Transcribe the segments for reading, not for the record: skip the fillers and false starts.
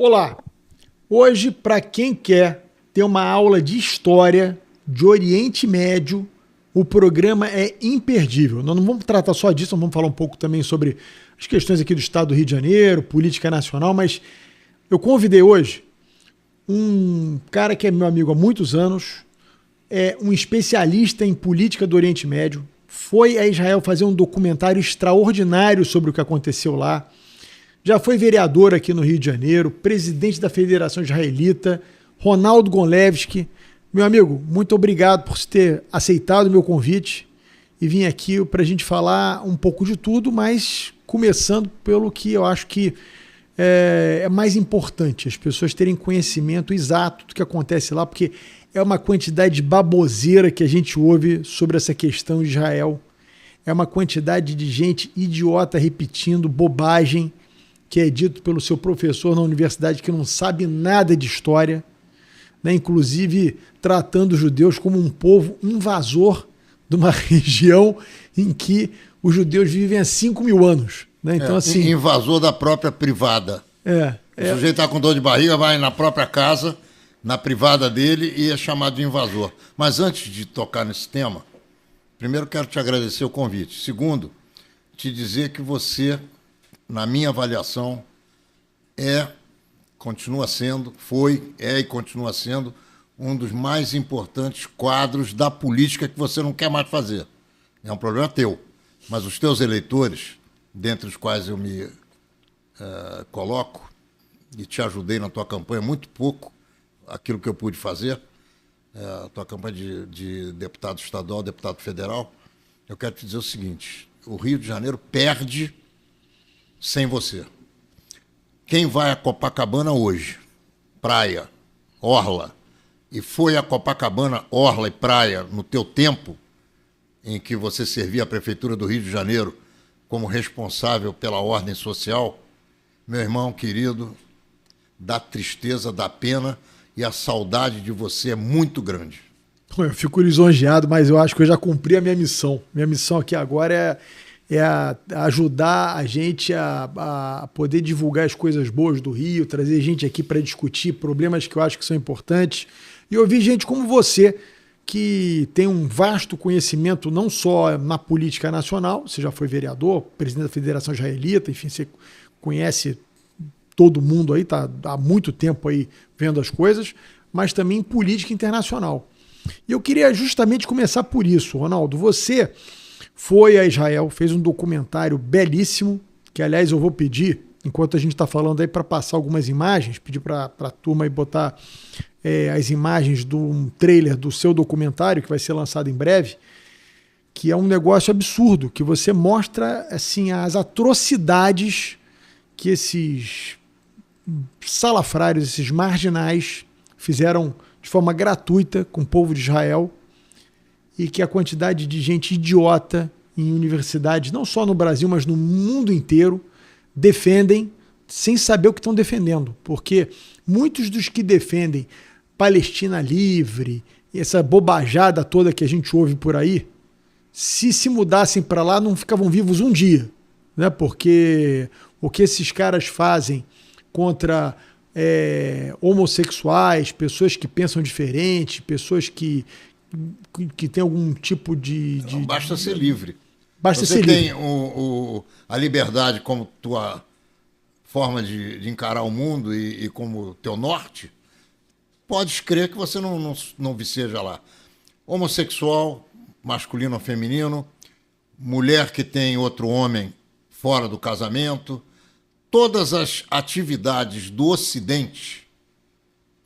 Olá! Hoje, para quem quer ter uma aula de história de Oriente Médio, o programa é imperdível. Nós não vamos tratar só disso, nós vamos falar um pouco também sobre as questões aqui do estado do Rio de Janeiro, política nacional, mas eu convidei hoje um cara que é meu amigo há muitos anos, é um especialista em política do Oriente Médio, foi a Israel fazer um documentário extraordinário sobre o que aconteceu lá, já foi vereador aqui no Rio de Janeiro, presidente da Federação Israelita, Ronaldo Gonlewski. Meu amigo, muito obrigado por ter aceitado o meu convite e vir aqui para a gente falar um pouco de tudo, mas começando pelo que eu acho que é mais importante, as pessoas terem conhecimento exato do que acontece lá, porque é uma quantidade de baboseira que a gente ouve sobre essa questão de Israel, é uma quantidade de gente idiota repetindo bobagem que é dito pelo seu professor na universidade que não sabe nada de história, né? Inclusive tratando os judeus como um povo invasor de uma região em que os judeus vivem há 5.000 anos. Né? Então, assim, invasor da própria privada. O sujeito está com dor de barriga, vai na própria casa, na privada dele, e é chamado de invasor. Mas antes de tocar nesse tema, primeiro quero te agradecer o convite. Segundo, te dizer que você, na minha avaliação, continua sendo, e continua sendo um dos mais importantes quadros da política que você não quer mais fazer. É um problema teu. Mas os teus eleitores, dentre os quais eu me coloco, e te ajudei na tua campanha, muito pouco aquilo que eu pude fazer, a tua campanha de deputado estadual, deputado federal, eu quero te dizer o seguinte: o Rio de Janeiro perde sem você. Quem vai a Copacabana hoje, praia, orla, e foi a Copacabana, orla e praia no teu tempo, em que você servia a Prefeitura do Rio de Janeiro como responsável pela ordem social, meu irmão querido, dá tristeza, dá pena, e a saudade de você é muito grande. Eu fico lisonjeado, mas eu acho que eu já cumpri a minha missão. Minha missão aqui agora é ajudar a gente a poder divulgar as coisas boas do Rio, trazer gente aqui para discutir problemas que eu acho que são importantes. E ouvir gente como você, que tem um vasto conhecimento não só na política nacional, você já foi vereador, presidente da Federação Israelita, enfim, você conhece todo mundo aí, está há muito tempo aí vendo as coisas, mas também em política internacional. E eu queria justamente começar por isso, Ronaldo. Você foi a Israel, fez um documentário belíssimo, que aliás eu vou pedir, enquanto a gente está falando aí, para passar algumas imagens, pedir para a turma aí botar as imagens de um trailer do seu documentário, que vai ser lançado em breve, que é um negócio absurdo, que você mostra assim, as atrocidades que esses salafrários, esses marginais fizeram de forma gratuita com o povo de Israel, e que a quantidade de gente idiota em universidades, não só no Brasil, mas no mundo inteiro, defendem sem saber o que estão defendendo. Porque muitos dos que defendem Palestina livre, essa bobajada toda que a gente ouve por aí, se mudassem para lá, não ficavam vivos um dia. Né? Porque o que esses caras fazem contra homossexuais, pessoas que pensam diferente, pessoas que tem algum tipo de... Não, basta ser livre. Basta você ser tem livre. A liberdade como tua forma de encarar o mundo e como teu norte, podes crer que você não viceja lá. Homossexual, masculino ou feminino, mulher que tem outro homem fora do casamento, todas as atividades do Ocidente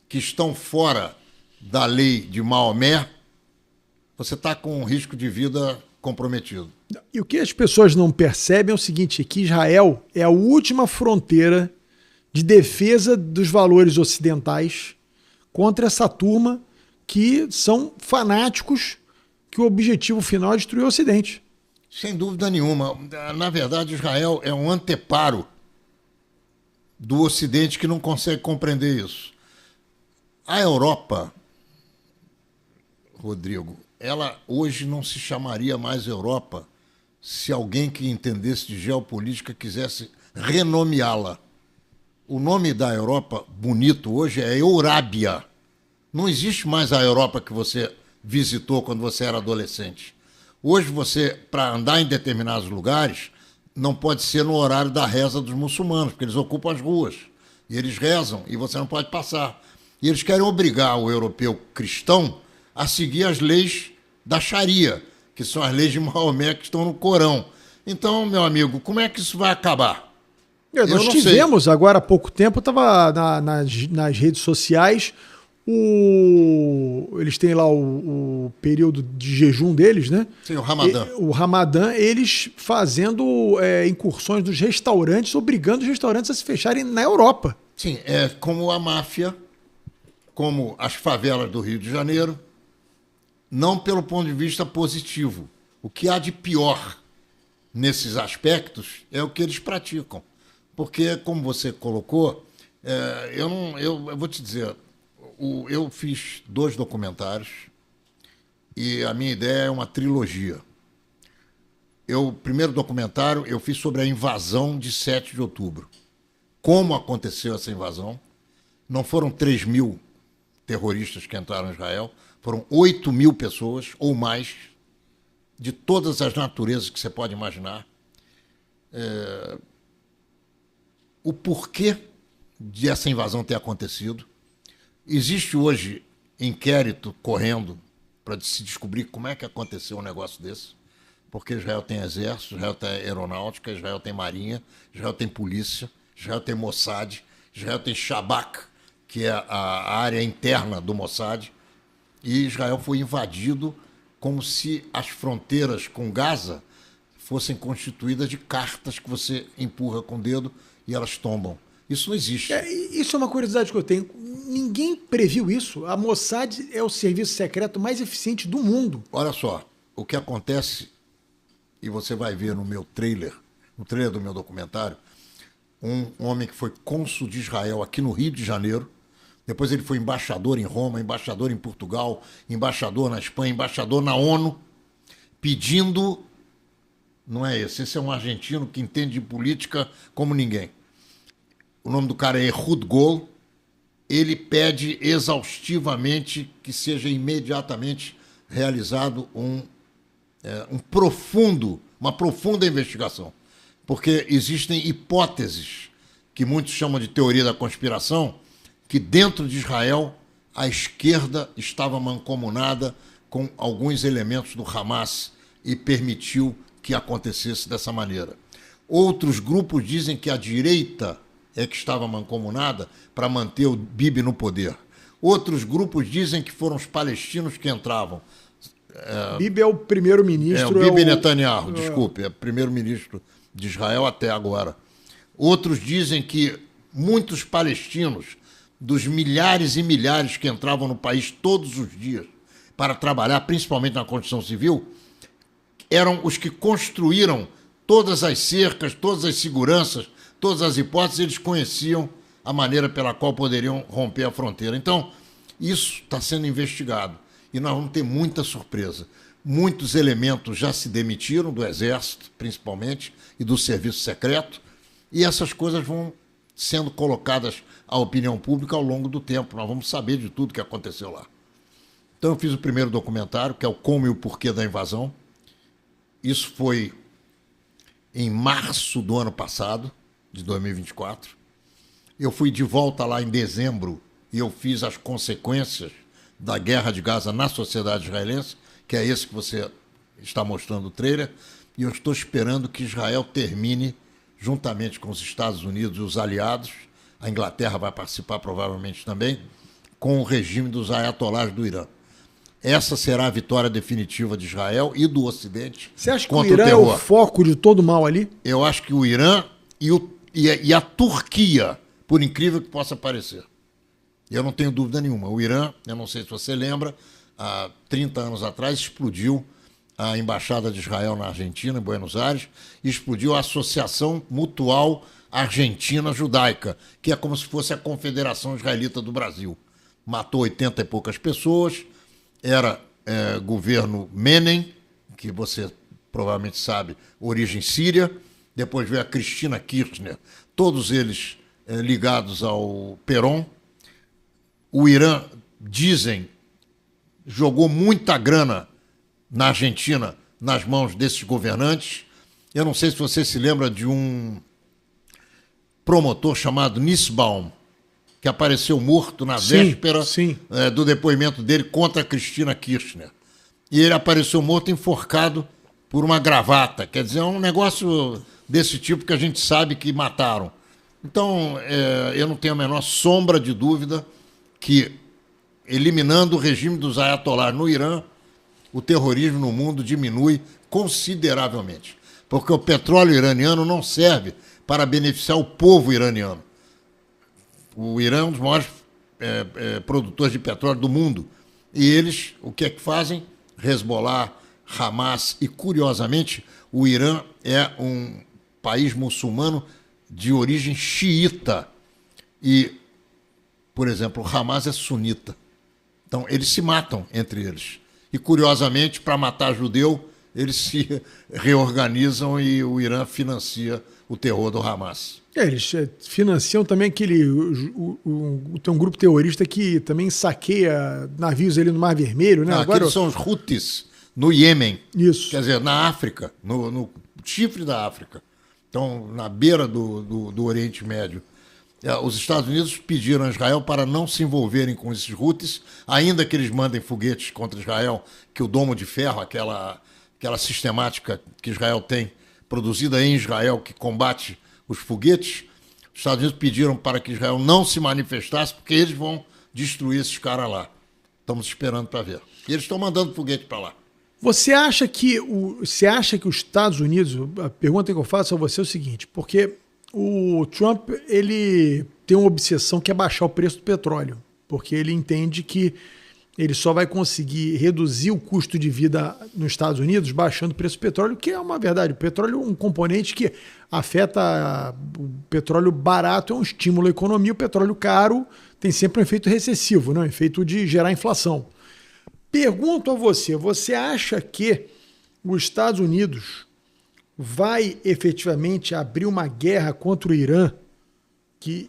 que estão fora da lei de Maomé, você está com um risco de vida comprometido. E o que as pessoas não percebem é o seguinte, que Israel é a última fronteira de defesa dos valores ocidentais contra essa turma que são fanáticos, que o objetivo final é destruir o Ocidente. Sem dúvida nenhuma. Na verdade, Israel é um anteparo do Ocidente que não consegue compreender isso. A Europa, Rodrigo, ela hoje não se chamaria mais Europa se alguém que entendesse de geopolítica quisesse renomeá-la. O nome da Europa bonito hoje é Eurábia. Não existe mais a Europa que você visitou quando você era adolescente. Hoje você, para andar em determinados lugares, não pode ser no horário da reza dos muçulmanos, porque eles ocupam as ruas. E eles rezam e você não pode passar. E eles querem obrigar o europeu cristão a seguir as leis da Sharia, que são as leis de Maomé que estão no Corão. Então, meu amigo, como é que isso vai acabar? Nós tivemos, agora há pouco tempo, estava nas redes sociais, eles têm lá o período de jejum deles, né? Sim, o Ramadã. O Ramadã, eles fazendo incursões dos restaurantes, obrigando os restaurantes a se fecharem na Europa. Sim, é como a máfia, como as favelas do Rio de Janeiro, não pelo ponto de vista positivo. O que há de pior nesses aspectos é o que eles praticam. Porque, como você colocou, eu vou te dizer, eu fiz 2 documentários e a minha ideia é uma trilogia. O primeiro documentário eu fiz sobre a invasão de 7 de outubro. Como aconteceu essa invasão? Não foram 3.000 terroristas que entraram em Israel, foram 8.000 pessoas ou mais, de todas as naturezas que você pode imaginar. O porquê de essa invasão ter acontecido. Existe hoje inquérito correndo para se descobrir como é que aconteceu um negócio desse, porque Israel tem exército, Israel tem aeronáutica, Israel tem marinha, Israel tem polícia, Israel tem Mossad, Israel tem Shabak, que é a área interna do Mossad, e Israel foi invadido como se as fronteiras com Gaza fossem constituídas de cartas que você empurra com o dedo e elas tombam. Isso não existe. Isso é uma curiosidade que eu tenho. Ninguém previu isso. A Mossad é o serviço secreto mais eficiente do mundo. Olha só, o que acontece, e você vai ver no meu trailer, no trailer do meu documentário, um homem que foi cônsul de Israel aqui no Rio de Janeiro, depois ele foi embaixador em Roma, embaixador em Portugal, embaixador na Espanha, embaixador na ONU, pedindo... Não é esse é um argentino que entende de política como ninguém. O nome do cara é Ehud Gol. Ele pede exaustivamente que seja imediatamente realizado uma profunda investigação. Porque existem hipóteses, que muitos chamam de teoria da conspiração, que dentro de Israel a esquerda estava mancomunada com alguns elementos do Hamas e permitiu que acontecesse dessa maneira. Outros grupos dizem que a direita é que estava mancomunada para manter o Bibi no poder. Outros grupos dizem que foram os palestinos que entravam. Bibi é o primeiro-ministro. O Bibi Netanyahu, desculpe, é o primeiro-ministro de Israel até agora. Outros dizem que muitos palestinos, dos milhares e milhares que entravam no país todos os dias para trabalhar, principalmente na construção civil, eram os que construíram todas as cercas, todas as seguranças, todas as hipóteses, eles conheciam a maneira pela qual poderiam romper a fronteira. Então, isso está sendo investigado e nós vamos ter muita surpresa. Muitos elementos já se demitiram, do Exército, principalmente, e do Serviço Secreto, e essas coisas vão sendo colocadas à opinião pública ao longo do tempo. Nós vamos saber de tudo que aconteceu lá. Então, eu fiz o primeiro documentário, que é o Como e o Porquê da Invasão. Isso foi em março do ano passado, de 2024. Eu fui de volta lá em dezembro e eu fiz as consequências da guerra de Gaza na sociedade israelense, que é esse que você está mostrando o trailer, e eu estou esperando que Israel termine, juntamente com os Estados Unidos e os aliados, a Inglaterra vai participar provavelmente também, com o regime dos ayatolás do Irã. Essa será a vitória definitiva de Israel e do Ocidente. Você acha que o Irã é o foco de todo o mal ali? Eu acho que o Irã e a Turquia, por incrível que possa parecer. Eu não tenho dúvida nenhuma. O Irã, eu não sei se você lembra, há 30 anos atrás explodiu a Embaixada de Israel na Argentina, em Buenos Aires, e explodiu a Associação Mutual Argentina Judaica, que é como se fosse a Confederação Israelita do Brasil. Matou 80 e poucas pessoas. Era governo Menem, que você provavelmente sabe, origem síria. Depois veio a Cristina Kirchner. Todos eles ligados ao Perón. O Irã, dizem, jogou muita grana na Argentina nas mãos desses governantes. Eu não sei se você se lembra de um promotor chamado Nussbaum, que apareceu morto na véspera do depoimento dele contra a Cristina Kirchner. E ele apareceu morto enforcado por uma gravata. Quer dizer, é um negócio desse tipo que a gente sabe que mataram. Então, eu não tenho a menor sombra de dúvida que, eliminando o regime dos ayatollahs no Irã, o terrorismo no mundo diminui consideravelmente. Porque o petróleo iraniano não serve para beneficiar o povo iraniano. O Irã é um dos maiores produtores de petróleo do mundo. E eles, o que é que fazem? Hezbollah, Hamas e, curiosamente, o Irã é um país muçulmano de origem xiita. E, por exemplo, o Hamas é sunita. Então, eles se matam entre eles. E, curiosamente, para matar judeu, eles se reorganizam e o Irã financia o terror do Hamas. Eles financiam também aquele... tem um grupo terrorista que também saqueia navios ali no Mar Vermelho, né? Agora aqueles são os Houthis, no Iêmen. Isso. Quer dizer, na África, no chifre da África. Então, na beira do Oriente Médio. Os Estados Unidos pediram a Israel para não se envolverem com esses Houthis, ainda que eles mandem foguetes contra Israel, que o domo de ferro, aquela sistemática que Israel tem, produzida em Israel, que combate os foguetes, os Estados Unidos pediram para que Israel não se manifestasse, porque eles vão destruir esses caras lá. Estamos esperando para ver. E eles estão mandando foguete para lá. Você acha que os Estados Unidos... A pergunta que eu faço a você é o seguinte, porque o Trump, ele tem uma obsessão que é baixar o preço do petróleo, porque ele entende que ele só vai conseguir reduzir o custo de vida nos Estados Unidos baixando o preço do petróleo, que é uma verdade. O petróleo é um componente que afeta... O petróleo barato é um estímulo à economia, o petróleo caro tem sempre um efeito recessivo, né? Um efeito de gerar inflação. Pergunto a você, você acha que os Estados Unidos vai efetivamente abrir uma guerra contra o Irã que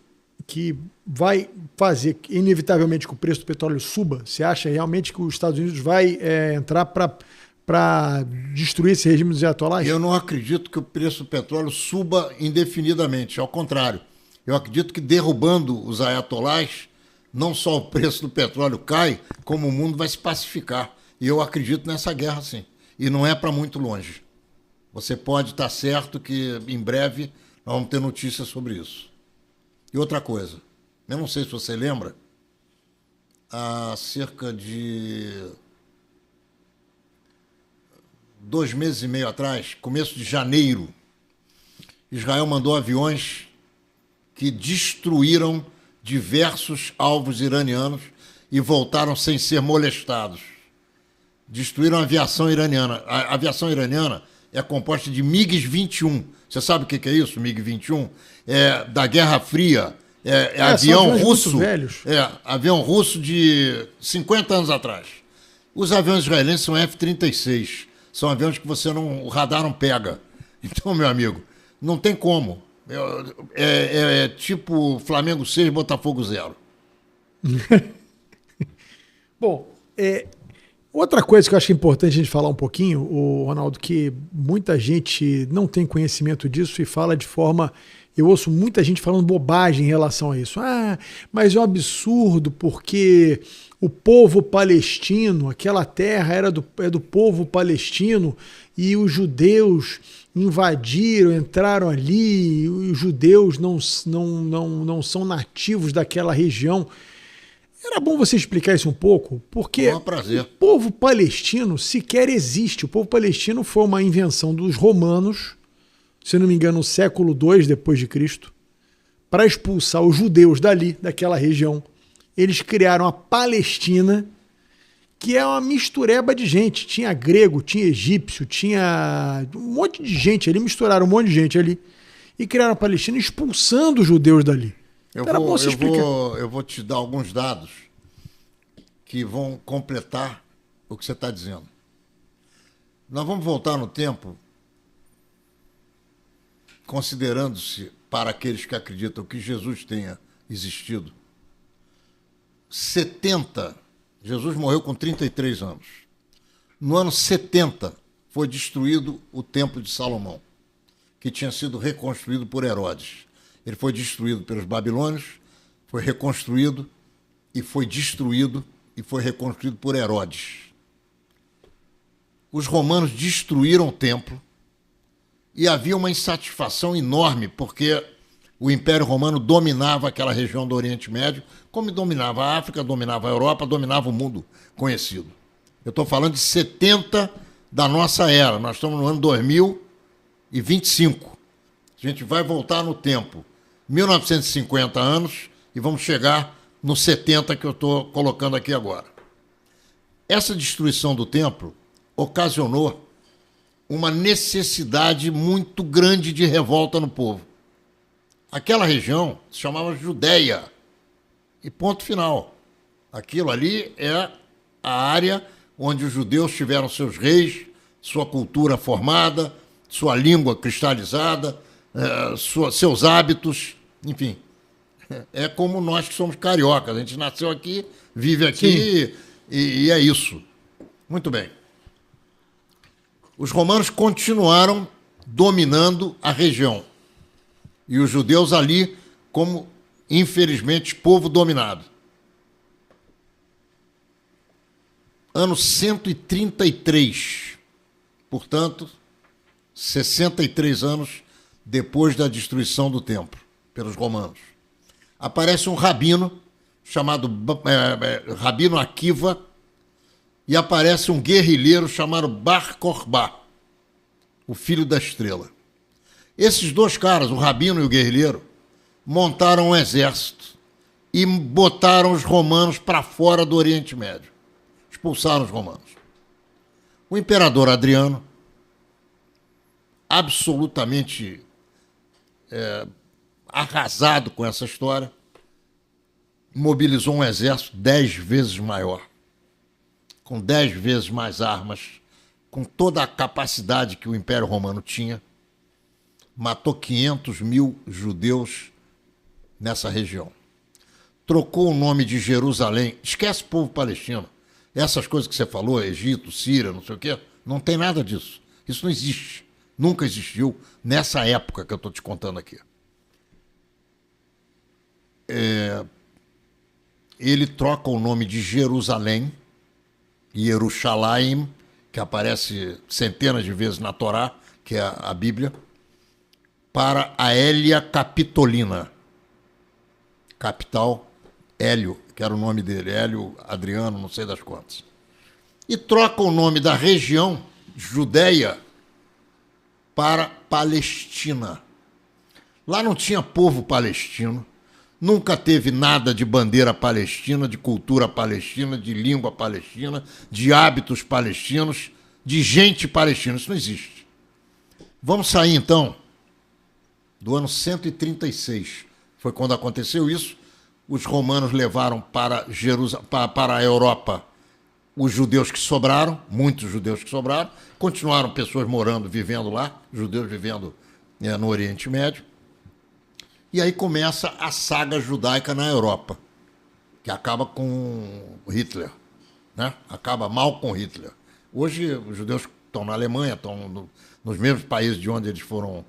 vai fazer, inevitavelmente, que o preço do petróleo suba? Você acha realmente que os Estados Unidos vai entrar para destruir esse regime dos ayatollahs? Eu não acredito que o preço do petróleo suba indefinidamente. Ao contrário, eu acredito que derrubando os ayatollahs, não só o preço do petróleo cai, como o mundo vai se pacificar. E eu acredito nessa guerra, sim. E não é para muito longe. Você pode estar certo que, em breve, nós vamos ter notícias sobre isso. E outra coisa, eu não sei se você lembra, há cerca de 2 meses e meio atrás, começo de janeiro, Israel mandou aviões que destruíram diversos alvos iranianos e voltaram sem ser molestados. Destruíram a aviação iraniana. A aviação iraniana é composta de MiG-21. Você sabe o que é isso, MiG-21? É da Guerra Fria. É avião russo. Avião russo de 50 anos atrás. Os aviões israelenses são F-36. São aviões que o radar não pega. Então, meu amigo, não tem como. É tipo Flamengo 6, Botafogo 0. Bom, outra coisa que eu acho importante a gente falar um pouquinho, Ronaldo, que muita gente não tem conhecimento disso e fala de forma... Eu ouço muita gente falando bobagem em relação a isso. Mas é um absurdo porque o povo palestino, aquela terra é do povo palestino e os judeus invadiram, entraram ali, e os judeus não são nativos daquela região. Era bom você explicar isso um pouco, porque o povo palestino sequer existe. O povo palestino foi uma invenção dos romanos, se não me engano, no século II depois de Cristo, para expulsar os judeus dali, daquela região. Eles criaram a Palestina, que é uma mistureba de gente. Tinha grego, tinha egípcio, tinha um monte de gente ali, misturaram um monte de gente ali, e criaram a Palestina expulsando os judeus dali. Eu vou te dar alguns dados que vão completar o que você está dizendo. Nós vamos voltar no tempo, considerando-se para aqueles que acreditam que Jesus tenha existido. 70, Jesus morreu com 33 anos. No ano 70 foi destruído o Templo de Salomão, que tinha sido reconstruído por Herodes. Ele foi destruído pelos babilônios, foi reconstruído e foi destruído e foi reconstruído por Herodes. Os romanos destruíram o templo e havia uma insatisfação enorme, porque o Império Romano dominava aquela região do Oriente Médio, como dominava a África, dominava a Europa, dominava o mundo conhecido. Eu estou falando de 70 da nossa era, nós estamos no ano 2025. A gente vai voltar no tempo, 1950 anos, e vamos chegar no 70 que eu estou colocando aqui agora. Essa destruição do templo ocasionou uma necessidade muito grande de revolta no povo. Aquela região se chamava Judéia. E ponto final. Aquilo ali é a área onde os judeus tiveram seus reis, sua cultura formada, sua língua cristalizada, seus hábitos, enfim. É como nós que somos cariocas. A gente nasceu aqui, vive aqui e é isso. Muito bem. Os romanos continuaram dominando a região. E os judeus ali como, infelizmente, povo dominado. Ano 133, portanto, 63 anos depois da destruição do templo pelos romanos. Aparece um rabino chamado Rabino Akiva e aparece um guerrilheiro chamado Bar Kokhba, o filho da estrela. Esses dois caras, o rabino e o guerrilheiro, montaram um exército e botaram os romanos para fora do Oriente Médio. Expulsaram os romanos. O imperador Adriano, absolutamente arrasado com essa história, mobilizou um exército 10 vezes maior, com 10 vezes mais armas, com toda a capacidade que o Império Romano tinha, matou 500 mil judeus nessa região. Trocou o nome de Jerusalém, esquece o povo palestino, essas coisas que você falou, Egito, Síria, não sei o quê, não tem nada disso. Isso não existe, nunca existiu nessa época que eu estou te contando aqui. Ele troca o nome de Jerusalém, Yerushalayim, que aparece centenas de vezes na Torá, que é a Bíblia, para a Hélia Capitolina. Capital, Hélio, que era o nome dele, Hélio Adriano, não sei das quantas. E troca o nome da região, Judéia, para Palestina. Lá não tinha povo palestino, nunca teve nada de bandeira palestina, de cultura palestina, de língua palestina, de hábitos palestinos, de gente palestina. Isso não existe. Vamos sair, então, do ano 136. Foi quando aconteceu isso. Os romanos levaram para a Europa os judeus que sobraram, muitos judeus que sobraram, continuaram pessoas morando, vivendo lá, judeus vivendo no Oriente Médio. E aí começa a saga judaica na Europa, que acaba com Hitler, né? Acaba mal com Hitler. Hoje os judeus estão na Alemanha, estão nos mesmos países de onde eles foram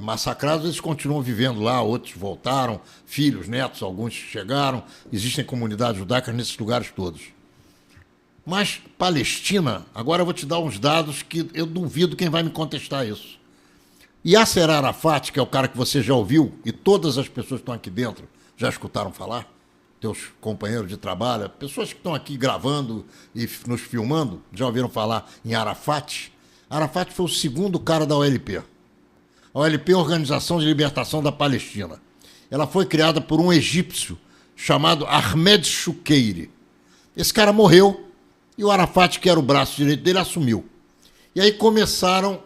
massacrados, eles continuam vivendo lá, outros voltaram, filhos, netos, alguns chegaram, existem comunidades judaicas nesses lugares todos. Mas Palestina, agora eu vou te dar uns dados que eu duvido quem vai me contestar isso. Yasser Arafat, que é o cara que você já ouviu, e todas as pessoas que estão aqui dentro já escutaram falar, teus companheiros de trabalho, pessoas que estão aqui gravando e nos filmando, já ouviram falar em Arafat? Arafat foi o segundo cara da OLP. A OLP é a Organização de Libertação da Palestina. Ela foi criada por um egípcio chamado Ahmed Shoukeiri. Esse cara morreu e o Arafat, que era o braço direito dele, assumiu. E aí começaram,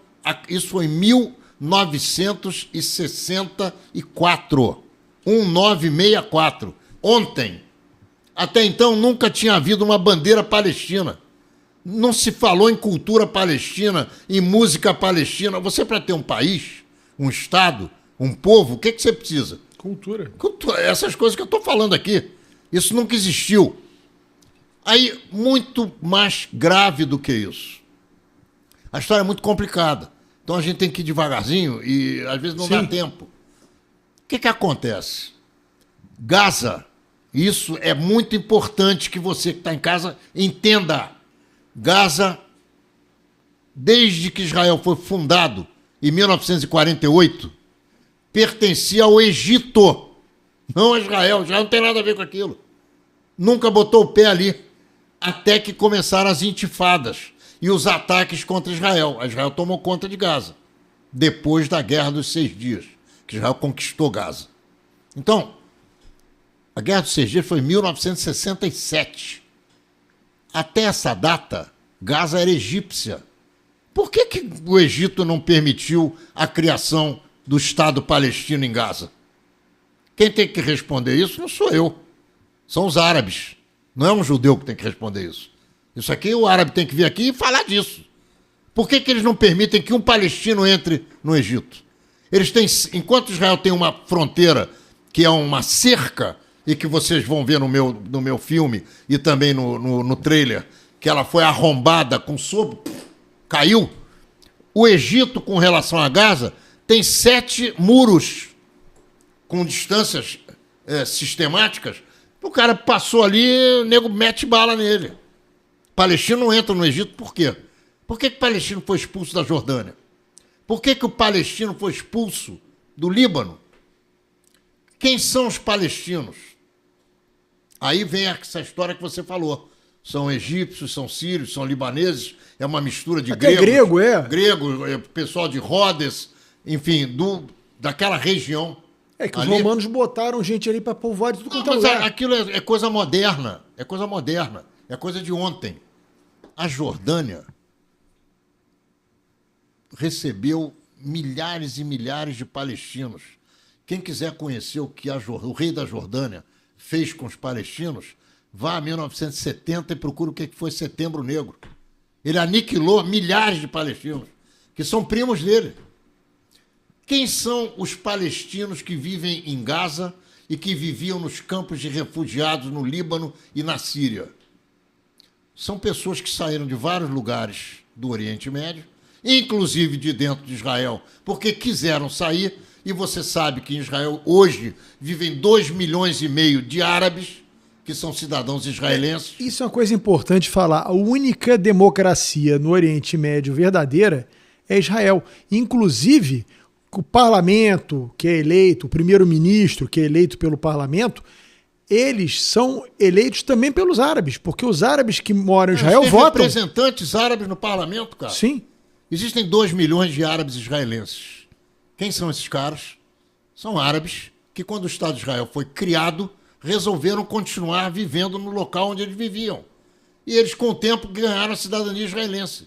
isso foi em 1964, 1964, ontem. Até então nunca tinha havido uma bandeira palestina. Não se falou em cultura palestina, em música palestina. Você, para ter um país, um Estado, um povo, o que você precisa? Cultura. Essas coisas que eu estou falando aqui. Isso nunca existiu. Aí, muito mais grave do que isso. A história é muito complicada. Então a gente tem que ir devagarzinho e às vezes não dá tempo. O que acontece? Gaza, isso é muito importante que você que está em casa entenda. Gaza, desde que Israel foi fundado, em 1948, pertencia ao Egito, não a Israel. Israel não tem nada a ver com aquilo. Nunca botou o pé ali, até que começaram as intifadas e os ataques contra Israel. A Israel tomou conta de Gaza, depois da Guerra dos 6 Dias, que Israel conquistou Gaza. Então, a Guerra dos 6 Dias foi em 1967. Até essa data, Gaza era egípcia. Por que o Egito não permitiu a criação do Estado palestino em Gaza? Quem tem que responder isso não sou eu. São os árabes. Não é um judeu que tem que responder isso. Isso aqui, o árabe tem que vir aqui e falar disso. Por que eles não permitem que um palestino entre no Egito? Eles têm, enquanto Israel tem uma fronteira que é uma cerca, e que vocês vão ver no meu filme e também no trailer, que ela foi arrombada com sopro, caiu. O Egito, com relação a Gaza, tem 7 muros com distâncias sistemáticas. O cara passou ali, o nego mete bala nele. O palestino não entra no Egito, por quê? Por que o palestino foi expulso da Jordânia? Por que o palestino foi expulso do Líbano? Quem são os palestinos? Aí vem essa história que você falou. São egípcios, são sírios, são libaneses, é uma mistura de até gregos. Grego, Pessoal de Rhodes, enfim, daquela região. É que os romanos botaram gente ali para povoar de tudo quanto é lugar. Aquilo é coisa moderna, é coisa de ontem. A Jordânia recebeu milhares e milhares de palestinos. Quem quiser conhecer o que o rei da Jordânia fez com os palestinos, vá a 1970 e procure o que foi Setembro Negro. Ele aniquilou milhares de palestinos, que são primos dele. Quem são os palestinos que vivem em Gaza e que viviam nos campos de refugiados no Líbano e na Síria? São pessoas que saíram de vários lugares do Oriente Médio, inclusive de dentro de Israel, porque quiseram sair. E você sabe que em Israel hoje vivem 2,5 milhões de árabes, que são cidadãos israelenses. Isso é uma coisa importante falar. A única democracia no Oriente Médio verdadeira é Israel. Inclusive, o parlamento que é eleito, o primeiro-ministro que é eleito pelo parlamento, eles são eleitos também pelos árabes, porque os árabes que moram em Israel votam. Representantes árabes no parlamento, cara. Sim. Existem 2 milhões de árabes israelenses. Quem são esses caras? São árabes que, quando o Estado de Israel foi criado, resolveram continuar vivendo no local onde eles viviam. E eles, com o tempo, ganharam a cidadania israelense.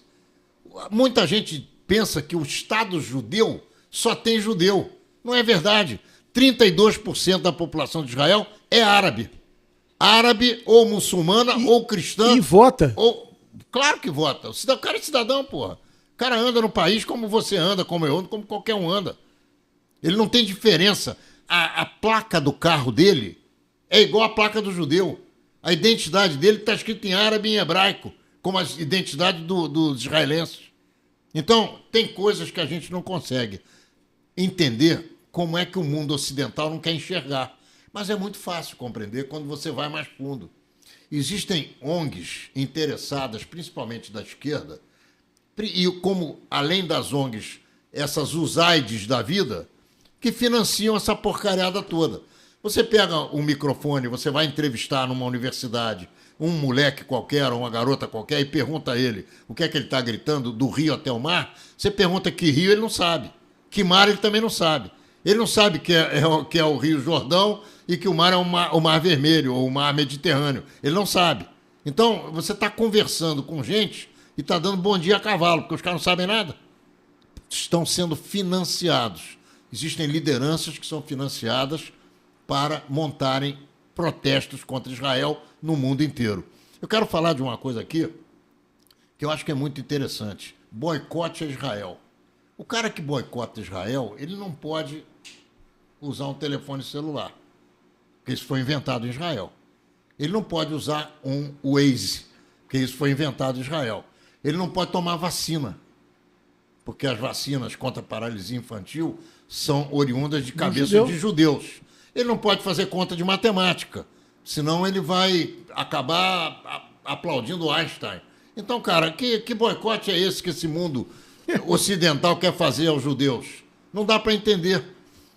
Muita gente pensa que o Estado judeu só tem judeu. Não é verdade. 32% da população de Israel é árabe. Árabe ou muçulmana ou cristã. E vota. Claro que vota. O cara é cidadão, porra. O cara anda no país como você anda, como eu ando, como qualquer um anda. Ele não tem diferença. A placa do carro dele é igual à placa do judeu. A identidade dele está escrita em árabe e em hebraico, como a identidade dos israelenses. Então, tem coisas que a gente não consegue entender como é que o mundo ocidental não quer enxergar. Mas é muito fácil compreender quando você vai mais fundo. Existem ONGs interessadas, principalmente da esquerda, e como, além das ONGs, essas USAIDs da vida, que financiam essa porcariada toda. Você pega um microfone, você vai entrevistar numa universidade um moleque qualquer, ou uma garota qualquer, e pergunta a ele o que é que ele está gritando, do rio até o mar. Você pergunta que rio, ele não sabe. Que mar, ele também não sabe. Ele não sabe que é o Rio Jordão e que o mar é o Mar Vermelho, ou o Mar Mediterrâneo. Ele não sabe. Então, você está conversando com gente e está dando bom dia a cavalo, porque os caras não sabem nada. Estão sendo financiados. Existem lideranças que são financiadas para montarem protestos contra Israel no mundo inteiro. Eu quero falar de uma coisa aqui que eu acho que é muito interessante. Boicote a Israel. O cara que boicota Israel, ele não pode usar um telefone celular, porque isso foi inventado em Israel. Ele não pode usar um Waze, porque isso foi inventado em Israel. Ele não pode tomar vacina, porque as vacinas contra a paralisia infantil são oriundas de cabeça de judeus. Ele não pode fazer conta de matemática, senão ele vai acabar aplaudindo Einstein. Então, cara, que boicote é esse que esse mundo ocidental quer fazer aos judeus? Não dá para entender.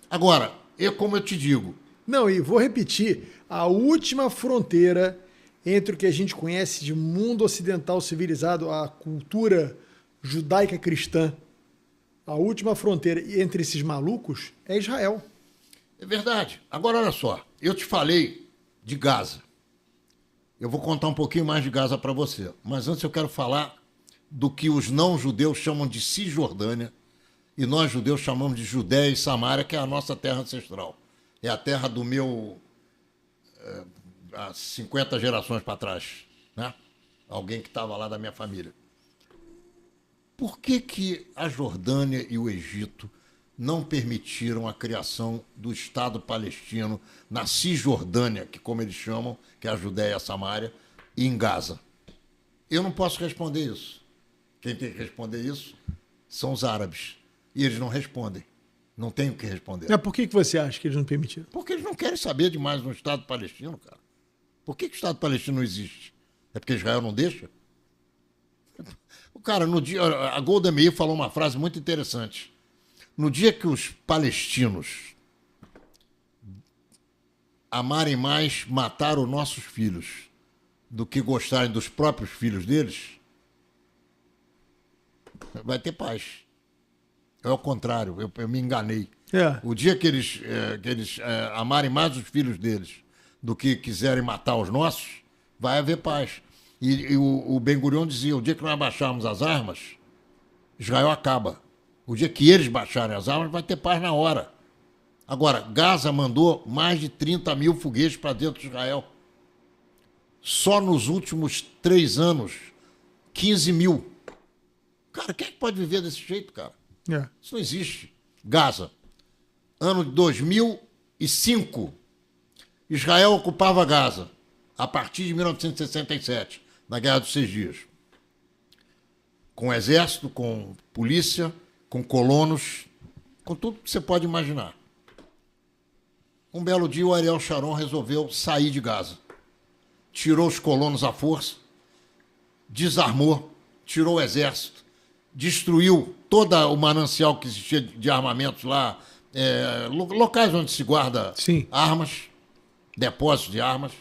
Agora, como eu te digo... Não, e vou repetir, a última fronteira entre o que a gente conhece de mundo ocidental civilizado, a cultura judaica cristã, a última fronteira entre esses malucos é Israel. É verdade. Agora, olha só, eu te falei de Gaza. Eu vou contar um pouquinho mais de Gaza para você. Mas antes eu quero falar do que os não-judeus chamam de Cisjordânia e nós, judeus, chamamos de Judéia e Samária, que é a nossa terra ancestral. É a terra do meu... há 50 gerações para trás, né? Alguém que estava lá da minha família. Por que a Jordânia e o Egito não permitiram a criação do Estado palestino na Cisjordânia, que como eles chamam, que é a Judéia e a Samária, e em Gaza? Eu não posso responder isso. Quem tem que responder isso são os árabes. E eles não respondem. Não tem o que responder. Por que você acha que eles não permitiram? Porque eles não querem saber de mais um Estado palestino, cara. Por que o Estado palestino não existe? É porque Israel não deixa? Cara, no dia, a Golda Meir falou uma frase muito interessante. No dia que os palestinos amarem mais matar os nossos filhos do que gostarem dos próprios filhos deles, vai ter paz. É o contrário, eu me enganei. O dia que eles amarem mais os filhos deles do que quiserem matar os nossos, vai haver paz. E o Ben-Gurion dizia, o dia que nós baixarmos as armas, Israel acaba. O dia que eles baixarem as armas, vai ter paz na hora. Agora, Gaza mandou mais de 30 mil foguetes para dentro de Israel. Só nos últimos 3 anos, 15 mil. Cara, quem é que pode viver desse jeito, cara? Isso não existe. Gaza, ano de 2005, Israel ocupava Gaza, a partir de 1967, na Guerra dos 6 Dias. Com exército, com polícia, com colonos, com tudo que você pode imaginar. Um belo dia, o Ariel Sharon resolveu sair de Gaza. Tirou os colonos à força, desarmou, tirou o exército, destruiu todo o manancial que existia de armamentos lá, locais onde se guarda armas, depósitos de armas,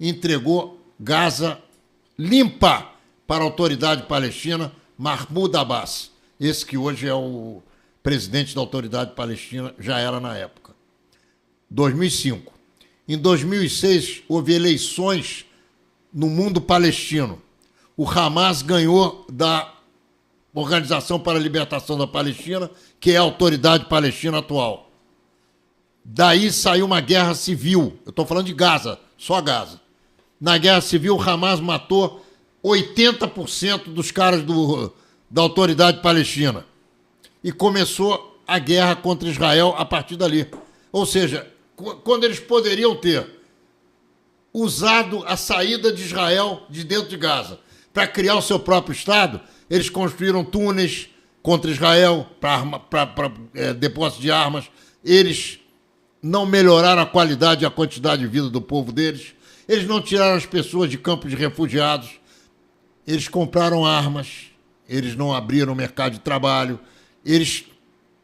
entregou Gaza limpa para a autoridade palestina, Mahmoud Abbas. Esse que hoje é o presidente da autoridade palestina, já era na época. 2005. Em 2006, houve eleições no mundo palestino. O Hamas ganhou da Organização para a Libertação da Palestina, que é a autoridade palestina atual. Daí saiu uma guerra civil. Eu estou falando de Gaza, só Gaza. Na guerra civil, o Hamas matou 80% dos caras da autoridade palestina. E começou a guerra contra Israel a partir dali. Ou seja, quando eles poderiam ter usado a saída de Israel de dentro de Gaza para criar o seu próprio Estado, eles construíram túneis contra Israel para depósito de armas. Eles não melhoraram a qualidade e a quantidade de vida do povo deles. Eles não tiraram as pessoas de campos de refugiados. Eles compraram armas. Eles não abriram o mercado de trabalho. Eles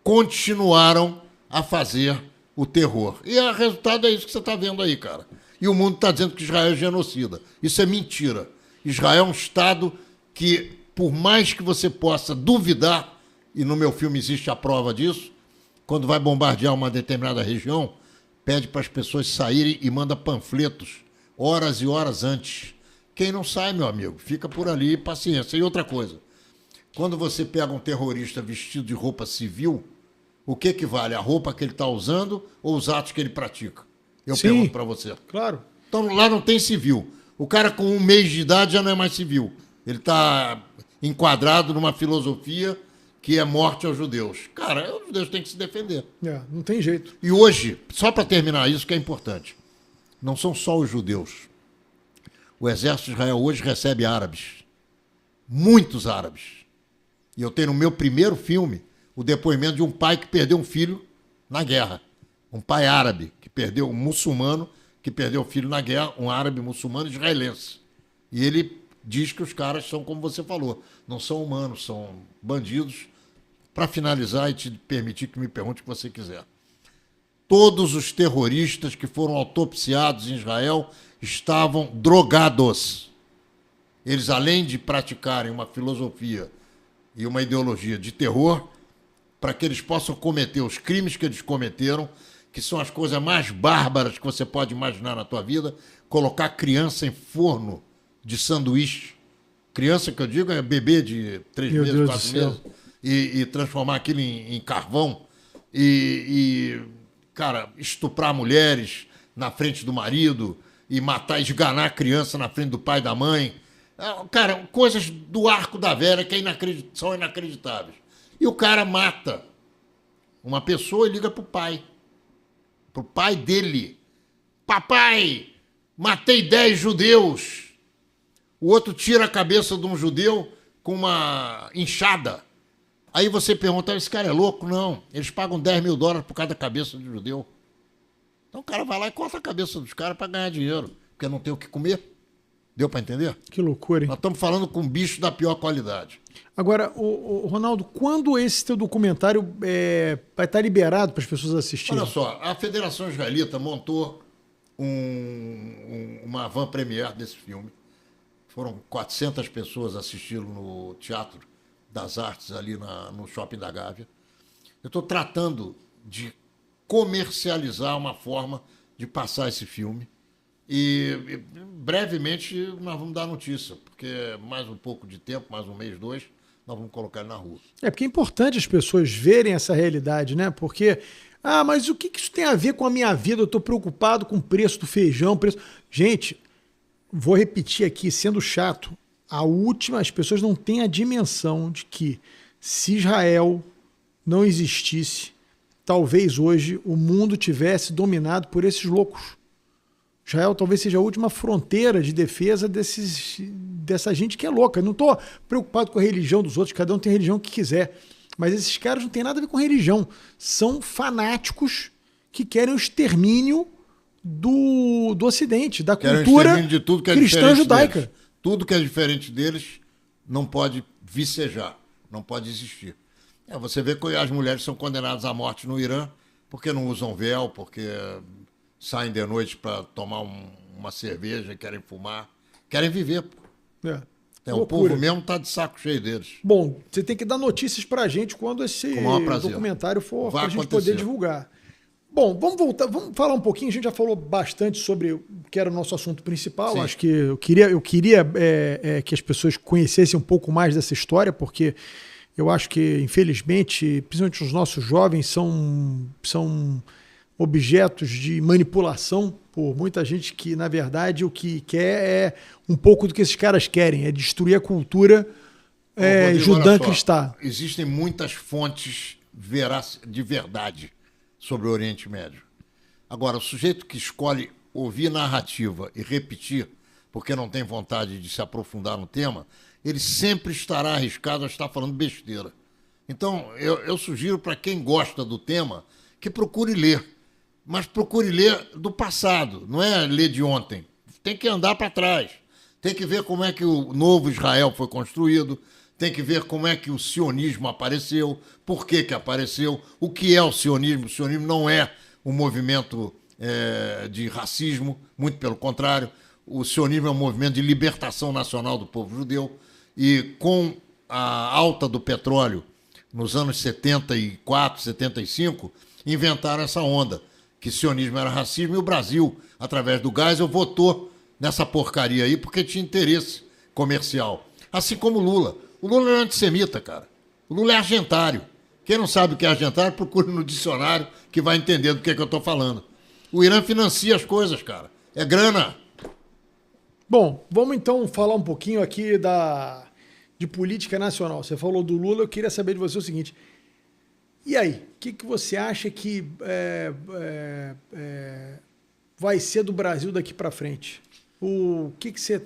continuaram a fazer o terror. E o resultado é isso que você está vendo aí, cara. E o mundo está dizendo que Israel é genocida. Isso é mentira. Israel é um Estado que, por mais que você possa duvidar, e no meu filme existe a prova disso, quando vai bombardear uma determinada região, pede para as pessoas saírem e manda panfletos horas e horas antes. Quem não sai, meu amigo, fica por ali, paciência. E outra coisa, quando você pega um terrorista vestido de roupa civil, o que vale? A roupa que ele está usando ou os atos que ele pratica? Eu pergunto para você. Claro. Então lá não tem civil. O cara com 1 mês de idade já não é mais civil. Ele está enquadrado numa filosofia que é morte aos judeus. cara, os judeus têm que se defender. Não tem jeito. E hoje, só para terminar isso que é importante, não são só os judeus. O exército de Israel hoje recebe árabes. Muitos árabes. E eu tenho no meu primeiro filme o depoimento de um pai que perdeu um filho na guerra. Um pai árabe, que perdeu um muçulmano, que perdeu o filho na guerra, um árabe muçulmano israelense. E ele diz que os caras são, como você falou, não são humanos, são bandidos. Para finalizar e te permitir que me pergunte o que você quiser. Todos os terroristas que foram autopsiados em Israel estavam drogados. Eles, além de praticarem uma filosofia e uma ideologia de terror, para que eles possam cometer os crimes que eles cometeram, que são as coisas mais bárbaras que você pode imaginar na tua vida, colocar criança em forno de sanduíche. Criança que eu digo é bebê de 3 meses, 4 meses, e transformar aquilo em carvão, cara, estuprar mulheres na frente do marido, e matar, esganar a criança na frente do pai e da mãe. Cara, coisas do arco da velha que são inacreditáveis. E o cara mata uma pessoa e liga pro pai dele. Papai, matei 10 judeus. O outro tira a cabeça de um judeu com uma enxada. Aí você pergunta, esse cara é louco? Não, eles pagam $10.000 por cada cabeça de judeu. Então o cara vai lá e corta a cabeça dos caras para ganhar dinheiro, porque não tem o que comer. Deu para entender? Que loucura, hein? Nós estamos falando com um bicho da pior qualidade. Agora, o Ronaldo, quando esse teu documentário vai estar liberado para as pessoas assistirem? Olha só, a Federação Israelita montou uma van premiere desse filme. Foram 400 pessoas assistindo no Teatro das Artes, ali no Shopping da Gávea. Eu estou tratando de comercializar uma forma de passar esse filme. E brevemente nós vamos dar notícia, porque mais um pouco de tempo, mais um mês, 2, nós vamos colocar ele na rua. Porque é importante as pessoas verem essa realidade, né? Porque, mas o que isso tem a ver com a minha vida? Eu estou preocupado com o preço do feijão, preço... Gente, vou repetir aqui, sendo chato, as pessoas não têm a dimensão de que se Israel não existisse, talvez hoje o mundo tivesse dominado por esses loucos. Israel talvez seja a última fronteira de defesa dessa gente que é louca. Eu não estou preocupado com a religião dos outros, cada um tem a religião que quiser. Mas esses caras não têm nada a ver com religião. São fanáticos que querem o extermínio do Ocidente, da cultura de tudo que é cristã judaica. Deles. Tudo que é diferente deles não pode vicejar, não pode existir. Você vê que as mulheres são condenadas à morte no Irã porque não usam véu, porque saem de noite para tomar uma cerveja, querem fumar, querem viver. O povo mesmo está de saco cheio deles. Bom, você tem que dar notícias para a gente quando esse documentário for para a gente poder divulgar. Bom, vamos falar um pouquinho. A gente já falou bastante sobre o que era o nosso assunto principal. Sim. Acho que eu queria que as pessoas conhecessem um pouco mais dessa história, porque eu acho que, infelizmente, principalmente os nossos jovens são objetos de manipulação por muita gente que, na verdade, o que quer é um pouco do que esses caras querem, é destruir a cultura judã-cristã. Existem muitas fontes de verdade sobre o Oriente Médio. Agora, o sujeito que escolhe ouvir narrativa e repetir, porque não tem vontade de se aprofundar no tema, ele sempre estará arriscado a estar falando besteira. Então, eu sugiro para quem gosta do tema que procure ler. Mas procure ler do passado, não é ler de ontem. Tem que andar para trás. Tem que ver como é que o novo Israel foi construído, tem que ver como é que o sionismo apareceu, por que apareceu, o que é o sionismo. O sionismo não é um movimento de racismo, muito pelo contrário. O sionismo é um movimento de libertação nacional do povo judeu. E com a alta do petróleo nos anos 74, 75, inventaram essa onda, que sionismo era racismo, e o Brasil, através do Geisel, votou nessa porcaria aí porque tinha interesse comercial. Assim como o Lula. O Lula é antissemita, cara. O Lula é argentário. Quem não sabe o que é argentário, procure no dicionário que vai entender do que eu estou falando. O Irã financia as coisas, cara. É grana. Bom, vamos então falar um pouquinho aqui de política nacional. Você falou do Lula, eu queria saber de você o seguinte. E aí, o que você acha que vai ser do Brasil daqui para frente? O que você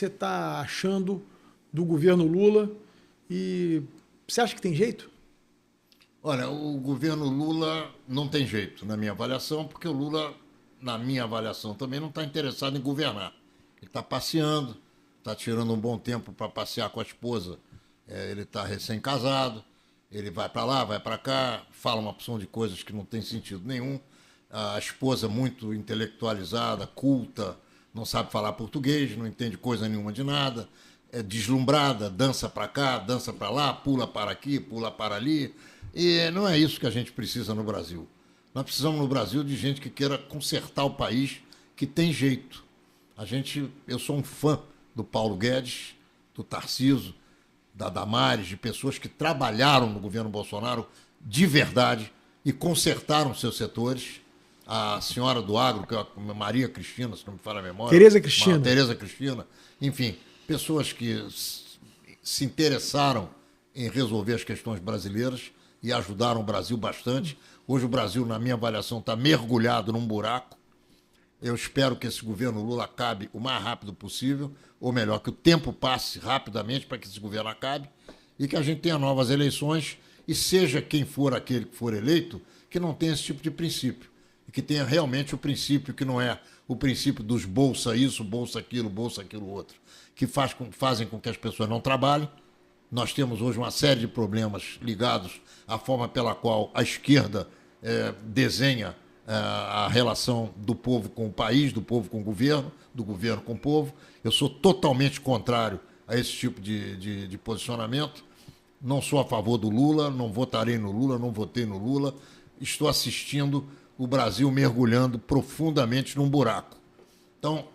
tá achando do governo Lula? E você acha que tem jeito? Olha, o governo Lula não tem jeito, na minha avaliação, porque o Lula, na minha avaliação, também não está interessado em governar. Ele está passeando, está tirando um bom tempo para passear com a esposa. Ele está recém-casado, ele vai para lá, vai para cá, fala uma porção de coisas que não tem sentido nenhum. A esposa muito intelectualizada, culta, não sabe falar português, não entende coisa nenhuma de nada, é deslumbrada, dança para cá, dança para lá, pula para aqui, pula para ali. E não é isso que a gente precisa no Brasil. Nós precisamos no Brasil de gente que queira consertar o país, que tem jeito. Eu sou um fã do Paulo Guedes, do Tarcísio, da Damares, de pessoas que trabalharam no governo Bolsonaro de verdade e consertaram seus setores. A senhora do agro, que é a Maria Cristina, se não me falha a memória. Tereza Cristina. Tereza Cristina. Enfim, pessoas que se interessaram em resolver as questões brasileiras e ajudaram o Brasil bastante. Hoje o Brasil, na minha avaliação, está mergulhado num buraco. Eu espero que esse governo Lula acabe o mais rápido possível, ou melhor, que o tempo passe rapidamente para que esse governo acabe e que a gente tenha novas eleições e seja quem for aquele que for eleito, que não tenha esse tipo de princípio e que tenha realmente o princípio que não é o princípio dos bolsa isso, bolsa aquilo outro, que fazem com que as pessoas não trabalhem. Nós temos hoje uma série de problemas ligados à forma pela qual a esquerda desenha a relação do povo com o país, do povo com o governo, do governo com o povo. Eu sou totalmente contrário a esse tipo de posicionamento. Não sou a favor do Lula, não votarei no Lula, não votei no Lula. Estou assistindo o Brasil mergulhando profundamente num buraco. Então,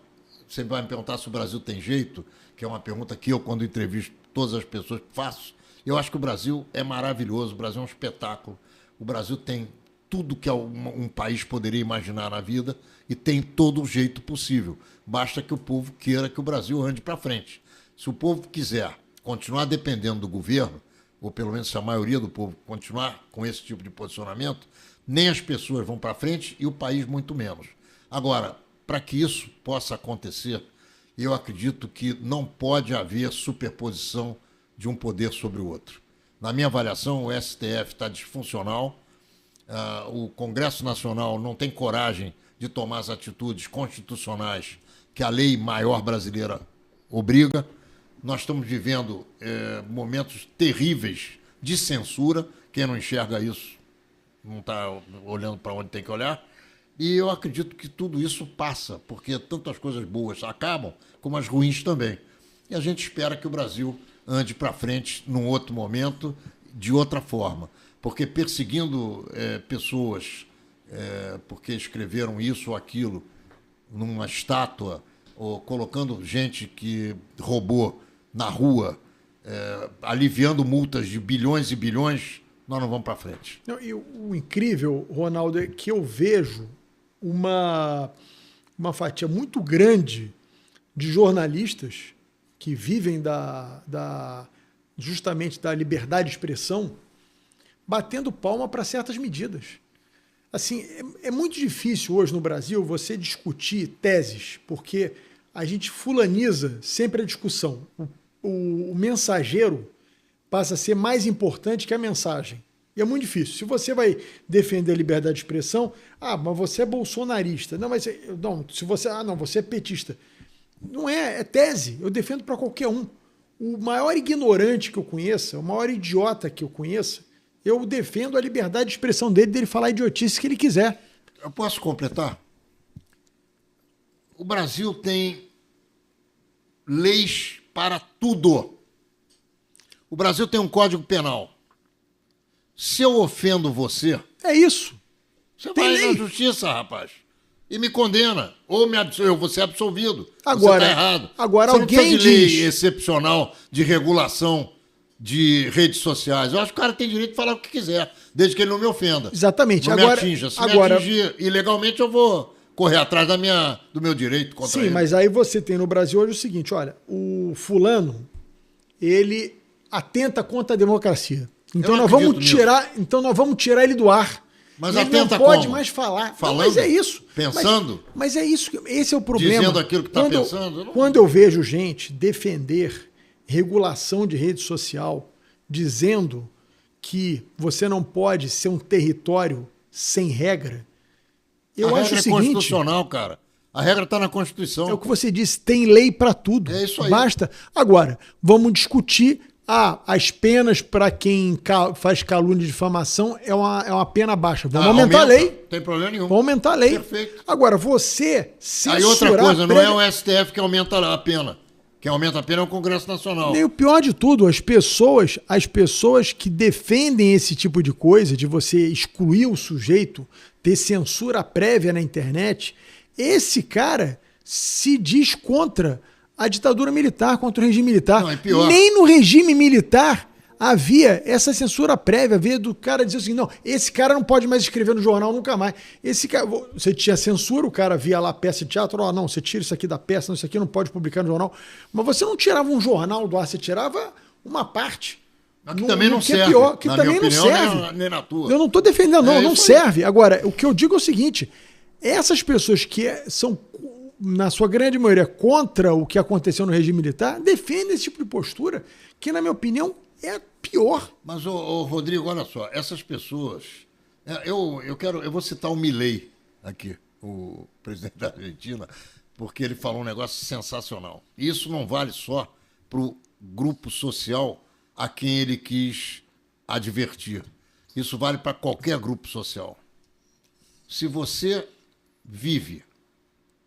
você vai me perguntar se o Brasil tem jeito, que é uma pergunta que eu, quando entrevisto todas as pessoas, faço. Eu acho que o Brasil é maravilhoso, o Brasil é um espetáculo. O Brasil tem tudo que um país poderia imaginar na vida e tem todo o jeito possível. Basta que o povo queira que o Brasil ande para frente. Se o povo quiser continuar dependendo do governo, ou pelo menos se a maioria do povo continuar com esse tipo de posicionamento, nem as pessoas vão para frente e o país muito menos. Agora, para que isso possa acontecer, eu acredito que não pode haver superposição de um poder sobre o outro. Na minha avaliação, o STF está disfuncional, o Congresso Nacional não tem coragem de tomar as atitudes constitucionais que a lei maior brasileira obriga. Nós estamos vivendo momentos terríveis de censura. Quem não enxerga isso não está olhando para onde tem que olhar. E eu acredito que tudo isso passa, porque tanto as coisas boas acabam, como as ruins também. E a gente espera que o Brasil ande para frente num outro momento, de outra forma. Porque perseguindo pessoas porque escreveram isso ou aquilo numa estátua, ou colocando gente que roubou na rua, aliviando multas de bilhões e bilhões, nós não vamos para frente. Não, e o incrível, Ronaldo, é que eu vejo uma fatia muito grande de jornalistas que vivem justamente da liberdade de expressão, batendo palma para certas medidas. Assim, é muito difícil hoje no Brasil você discutir teses, porque a gente fulaniza sempre a discussão. O mensageiro passa a ser mais importante que a mensagem. E é muito difícil. Se você vai defender a liberdade de expressão, mas você é bolsonarista. Não, mas não, se você, você é petista. Não é tese. Eu defendo para qualquer um. O maior ignorante que eu conheça, o maior idiota que eu conheça, eu defendo a liberdade de expressão dele falar a idiotice que ele quiser. Eu posso completar? O Brasil tem leis para tudo. O Brasil tem um Código Penal. Se eu ofendo você... É isso. Você vai na justiça, rapaz, e me condena. Ou eu vou ser absolvido. Agora, você está errado. Agora você alguém não precisa de diz... lei excepcional de regulação de redes sociais. Eu acho que o cara tem direito de falar o que quiser, desde que ele não me ofenda. Exatamente. Não agora, me atinja. Se agora... me atingir ilegalmente, eu vou correr atrás do meu direito contra ele. Sim, mas aí você tem no Brasil hoje o seguinte, olha, o fulano, ele atenta contra a democracia. Então nós vamos tirar ele do ar. Mas ele atenta não pode como? mais falar. Falando? Não, mas é isso. Pensando? Mas é isso. Esse é o problema. Dizendo aquilo que está pensando? Quando eu vejo gente defender regulação de rede social, dizendo que você não pode ser um território sem regra, eu acho o seguinte... A regra é constitucional, cara. A regra está na Constituição. É o que você disse, tem lei para tudo. É isso aí. Basta. Agora, vamos discutir as penas para quem faz calúnia e difamação é uma pena baixa. Vamos aumentar a lei. Não tem problema nenhum. Vamos aumentar a lei. Perfeito. Agora, você censurar... Aí outra coisa, não é o STF que aumenta a pena. Quem aumenta a pena é o Congresso Nacional. Nem o pior de tudo, as pessoas que defendem esse tipo de coisa, de você excluir o sujeito, ter censura prévia na internet, esse cara se diz contra a ditadura militar, contra o regime militar. Não, é pior. Nem no regime militar havia essa censura prévia, havia do cara dizer assim, não, esse cara não pode mais escrever no jornal nunca mais. Esse cara, você tinha censura, o cara via lá a peça de teatro, não, você tira isso aqui da peça, não, isso aqui não pode publicar no jornal. Mas você não tirava um jornal do ar, você tirava uma parte. Que também não serve. É pior, que na também minha não opinião, serve. Nem na tua. Eu não estou defendendo, não isso serve. Agora, o que eu digo é o seguinte, essas pessoas que são, na sua grande maioria, contra o que aconteceu no regime militar, defendem esse tipo de postura, que, na minha opinião, é pior. Mas, Rodrigo, olha só, essas pessoas... Eu vou citar o Milei aqui, o presidente da Argentina, porque ele falou um negócio sensacional. Isso não vale só para o grupo social a quem ele quis advertir. Isso vale para qualquer grupo social. Se você vive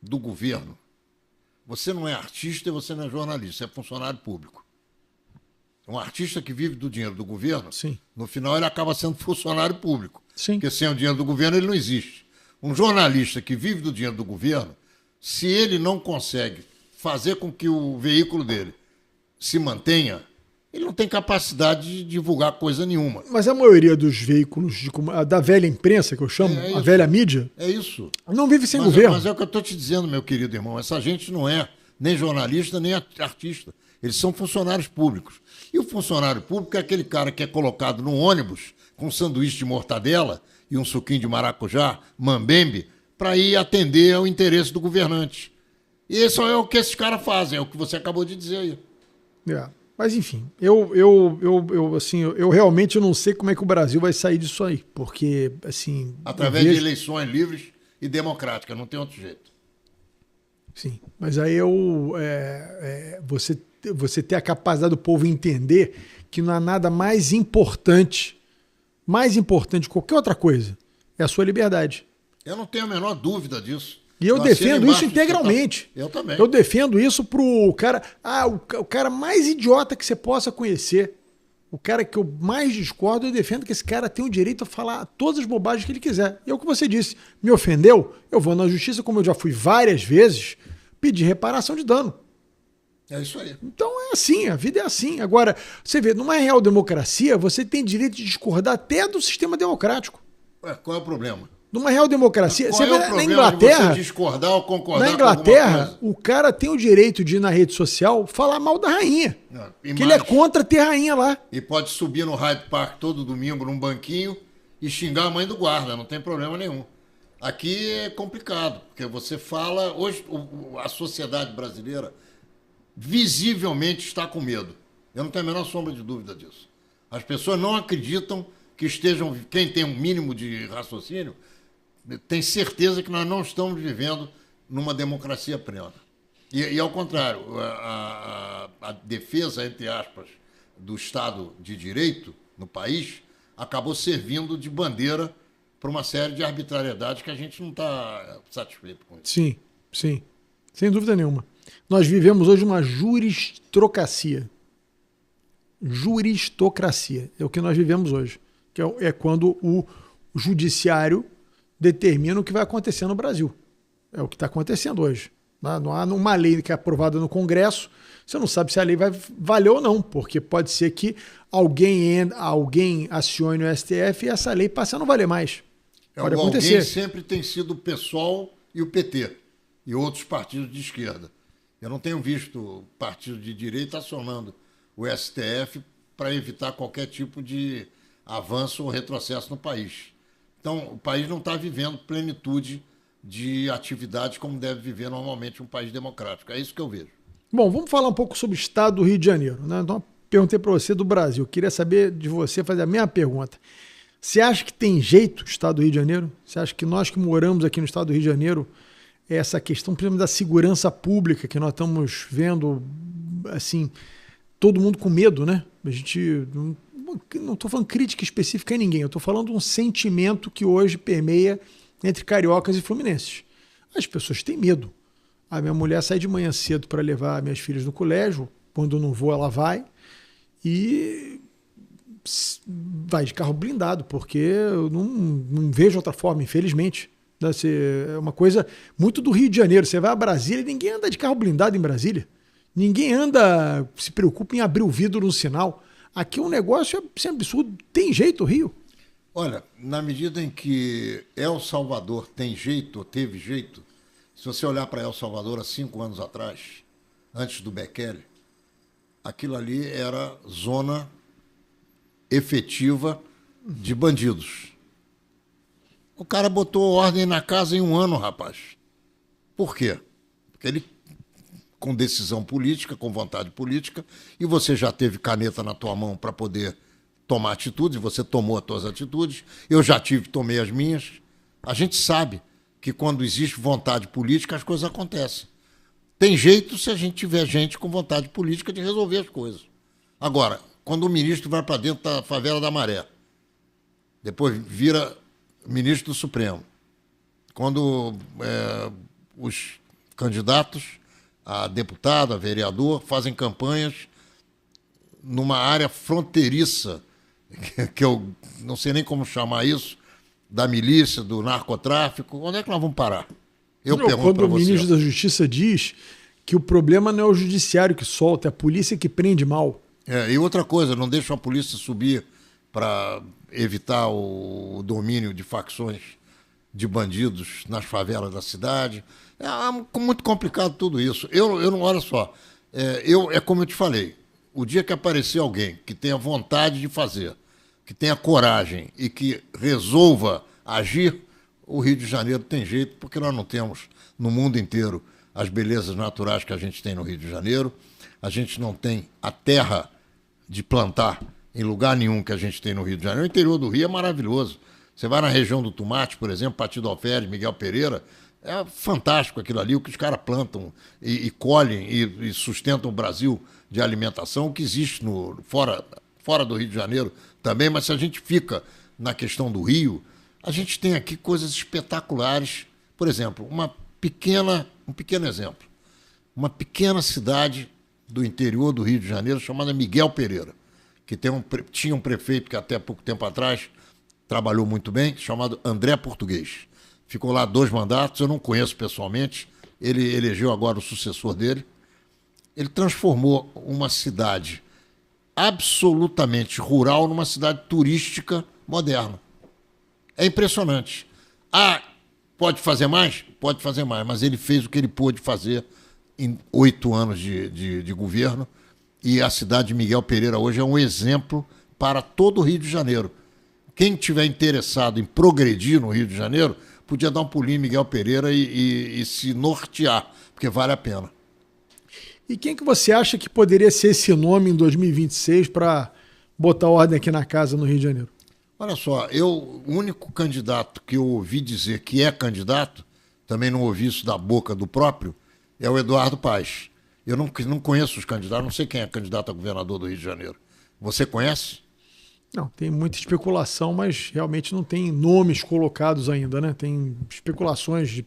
do governo, você não é artista e você não é jornalista, você é funcionário público. Um artista que vive do dinheiro do governo, Sim. No final ele acaba sendo funcionário público. Sim. Porque sem o dinheiro do governo ele não existe. Um jornalista que vive do dinheiro do governo, se ele não consegue fazer com que o veículo dele se mantenha, ele não tem capacidade de divulgar coisa nenhuma. Mas a maioria dos veículos, da velha imprensa, que eu chamo, a velha mídia, é isso. Não vive sem governo. Mas é o que eu estou te dizendo, meu querido irmão. Essa gente não é nem jornalista, nem artista. Eles são funcionários públicos. E o funcionário público é aquele cara que é colocado num ônibus com um sanduíche de mortadela e um suquinho de maracujá, mambembe, para ir atender ao interesse do governante. E isso é o que esses caras fazem, é o que você acabou de dizer aí. Mas, enfim, eu realmente não sei como é que o Brasil vai sair disso aí, porque, assim... Através de eleições livres e democráticas, não tem outro jeito. Sim, mas aí você ter a capacidade do povo entender que não há nada mais importante que qualquer outra coisa, é a sua liberdade. Eu não tenho a menor dúvida disso. E eu defendo isso integralmente. Eu também. Eu defendo isso pro cara... o cara mais idiota que você possa conhecer. O cara que eu mais discordo, eu defendo que esse cara tem o direito a falar todas as bobagens que ele quiser. E é o que você disse. Me ofendeu? Eu vou na justiça, como eu já fui várias vezes, pedir reparação de dano. É isso aí. Então é assim, a vida é assim. Agora, você vê, numa real democracia, você tem direito de discordar até do sistema democrático. Qual é o problema? Numa real democracia, qual você vê na Inglaterra, você discordar ou concordar na Inglaterra, o cara tem o direito de ir na rede social falar mal da rainha. Que ele é contra ter rainha lá. E pode subir no Hyde Park todo domingo num banquinho e xingar a mãe do guarda, não tem problema nenhum. Aqui é complicado, porque você fala... Hoje a sociedade brasileira visivelmente está com medo. Eu não tenho a menor sombra de dúvida disso. As pessoas não acreditam que estejam... Quem tem um mínimo de raciocínio tem certeza que nós não estamos vivendo numa democracia plena. E ao contrário, a defesa, entre aspas, do Estado de Direito no país acabou servindo de bandeira para uma série de arbitrariedades que a gente não está satisfeito com isso. Sim, sim. Sem dúvida nenhuma. Nós vivemos hoje uma juristocracia. Juristocracia. É o que nós vivemos hoje. Que é quando o judiciário determina o que vai acontecer no Brasil. É o que está acontecendo hoje. Não há uma lei que é aprovada no Congresso, você não sabe se a lei vai valer ou não, porque pode ser que alguém acione o STF e essa lei passe a não valer mais. Pode acontecer. Alguém sempre tem sido o PSOL e o PT, e outros partidos de esquerda. Eu não tenho visto partido de direita acionando o STF para evitar qualquer tipo de avanço ou retrocesso no país. Então, o país não está vivendo plenitude de atividades como deve viver normalmente um país democrático. É isso que eu vejo. Bom, vamos falar um pouco sobre o estado do Rio de Janeiro, né? Então, perguntei para você do Brasil. Eu queria saber de você, fazer a mesma pergunta. Você acha que tem jeito o estado do Rio de Janeiro? Você acha que nós que moramos aqui no estado do Rio de Janeiro, essa questão, principalmente da segurança pública, que nós estamos vendo, assim, todo mundo com medo, né? A gente não estou falando crítica específica a ninguém, eu estou falando um sentimento que hoje permeia entre cariocas e fluminenses. As pessoas têm medo. A minha mulher sai de manhã cedo para levar minhas filhas no colégio, quando eu não vou, ela vai, e vai de carro blindado, porque eu não vejo outra forma, infelizmente. É uma coisa muito do Rio de Janeiro. Você vai a Brasília e ninguém anda de carro blindado em Brasília. Ninguém se preocupa em abrir o vidro no sinal. Aqui o negócio é absurdo. Tem jeito o Rio? Olha, na medida em que El Salvador tem jeito, ou teve jeito, se você olhar para El Salvador há 5 anos atrás, antes do Bekele, aquilo ali era zona efetiva de bandidos. O cara botou ordem na casa em 1 ano, rapaz. Por quê? Porque ele, com decisão política, com vontade política, e você já teve caneta na tua mão para poder tomar atitudes, você tomou as tuas atitudes, eu já tomei as minhas. A gente sabe que quando existe vontade política, as coisas acontecem. Tem jeito se a gente tiver gente com vontade política de resolver as coisas. Agora, quando o ministro vai para dentro da favela da Maré, depois vira ministro do Supremo, quando os candidatos a deputado, a vereador, fazem campanhas numa área fronteiriça, que eu não sei nem como chamar isso, da milícia, do narcotráfico, onde é que nós vamos parar? Eu pergunto quando para o você. ministro da Justiça diz que o problema não é o judiciário que solta, é a polícia que prende mal. E outra coisa, não deixa a polícia subir para evitar o domínio de facções de bandidos nas favelas da cidade. É muito complicado tudo isso. Eu não, olha só, é como eu te falei, o dia que aparecer alguém que tenha vontade de fazer, que tenha coragem e que resolva agir, o Rio de Janeiro tem jeito, porque nós não temos no mundo inteiro as belezas naturais que a gente tem no Rio de Janeiro, a gente não tem a terra de plantar em lugar nenhum que a gente tem no Rio de Janeiro. O interior do Rio é maravilhoso. Você vai na região do Tomate, por exemplo, Partido Alferes, Miguel Pereira, é fantástico aquilo ali, o que os caras plantam e colhem e sustentam o Brasil de alimentação, o que existe fora do Rio de Janeiro também, mas se a gente fica na questão do Rio, a gente tem aqui coisas espetaculares. Por exemplo, um pequeno exemplo, uma pequena cidade do interior do Rio de Janeiro chamada Miguel Pereira, que tinha um prefeito que até pouco tempo atrás trabalhou muito bem, chamado André Português. Ficou lá 2 mandatos, eu não conheço pessoalmente, ele elegeu agora o sucessor dele. Ele transformou uma cidade absolutamente rural numa cidade turística moderna. É impressionante. Pode fazer mais? Pode fazer mais, mas ele fez o que ele pôde fazer em 8 anos de governo, e a cidade de Miguel Pereira hoje é um exemplo para todo o Rio de Janeiro. Quem estiver interessado em progredir no Rio de Janeiro, podia dar um pulinho em Miguel Pereira e se nortear, porque vale a pena. E quem que você acha que poderia ser esse nome em 2026 para botar ordem aqui na casa no Rio de Janeiro? Olha só, o único candidato que eu ouvi dizer que é candidato, também não ouvi isso da boca do próprio, é o Eduardo Paes. Eu não conheço os candidatos, não sei quem é candidato a governador do Rio de Janeiro. Você conhece? Não, tem muita especulação, mas realmente não tem nomes colocados ainda, né? Tem especulações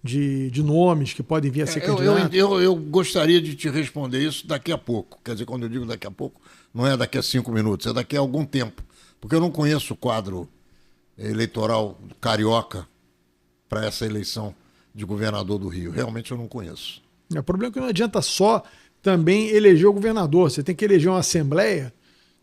de nomes que podem vir a ser candidatos. Eu gostaria de te responder isso daqui a pouco. Quer dizer, quando eu digo daqui a pouco, não é daqui a 5 minutos, é daqui a algum tempo. Porque eu não conheço o quadro eleitoral carioca para essa eleição de governador do Rio. Realmente eu não conheço. O problema é que não adianta só também eleger o governador. Você tem que eleger uma assembleia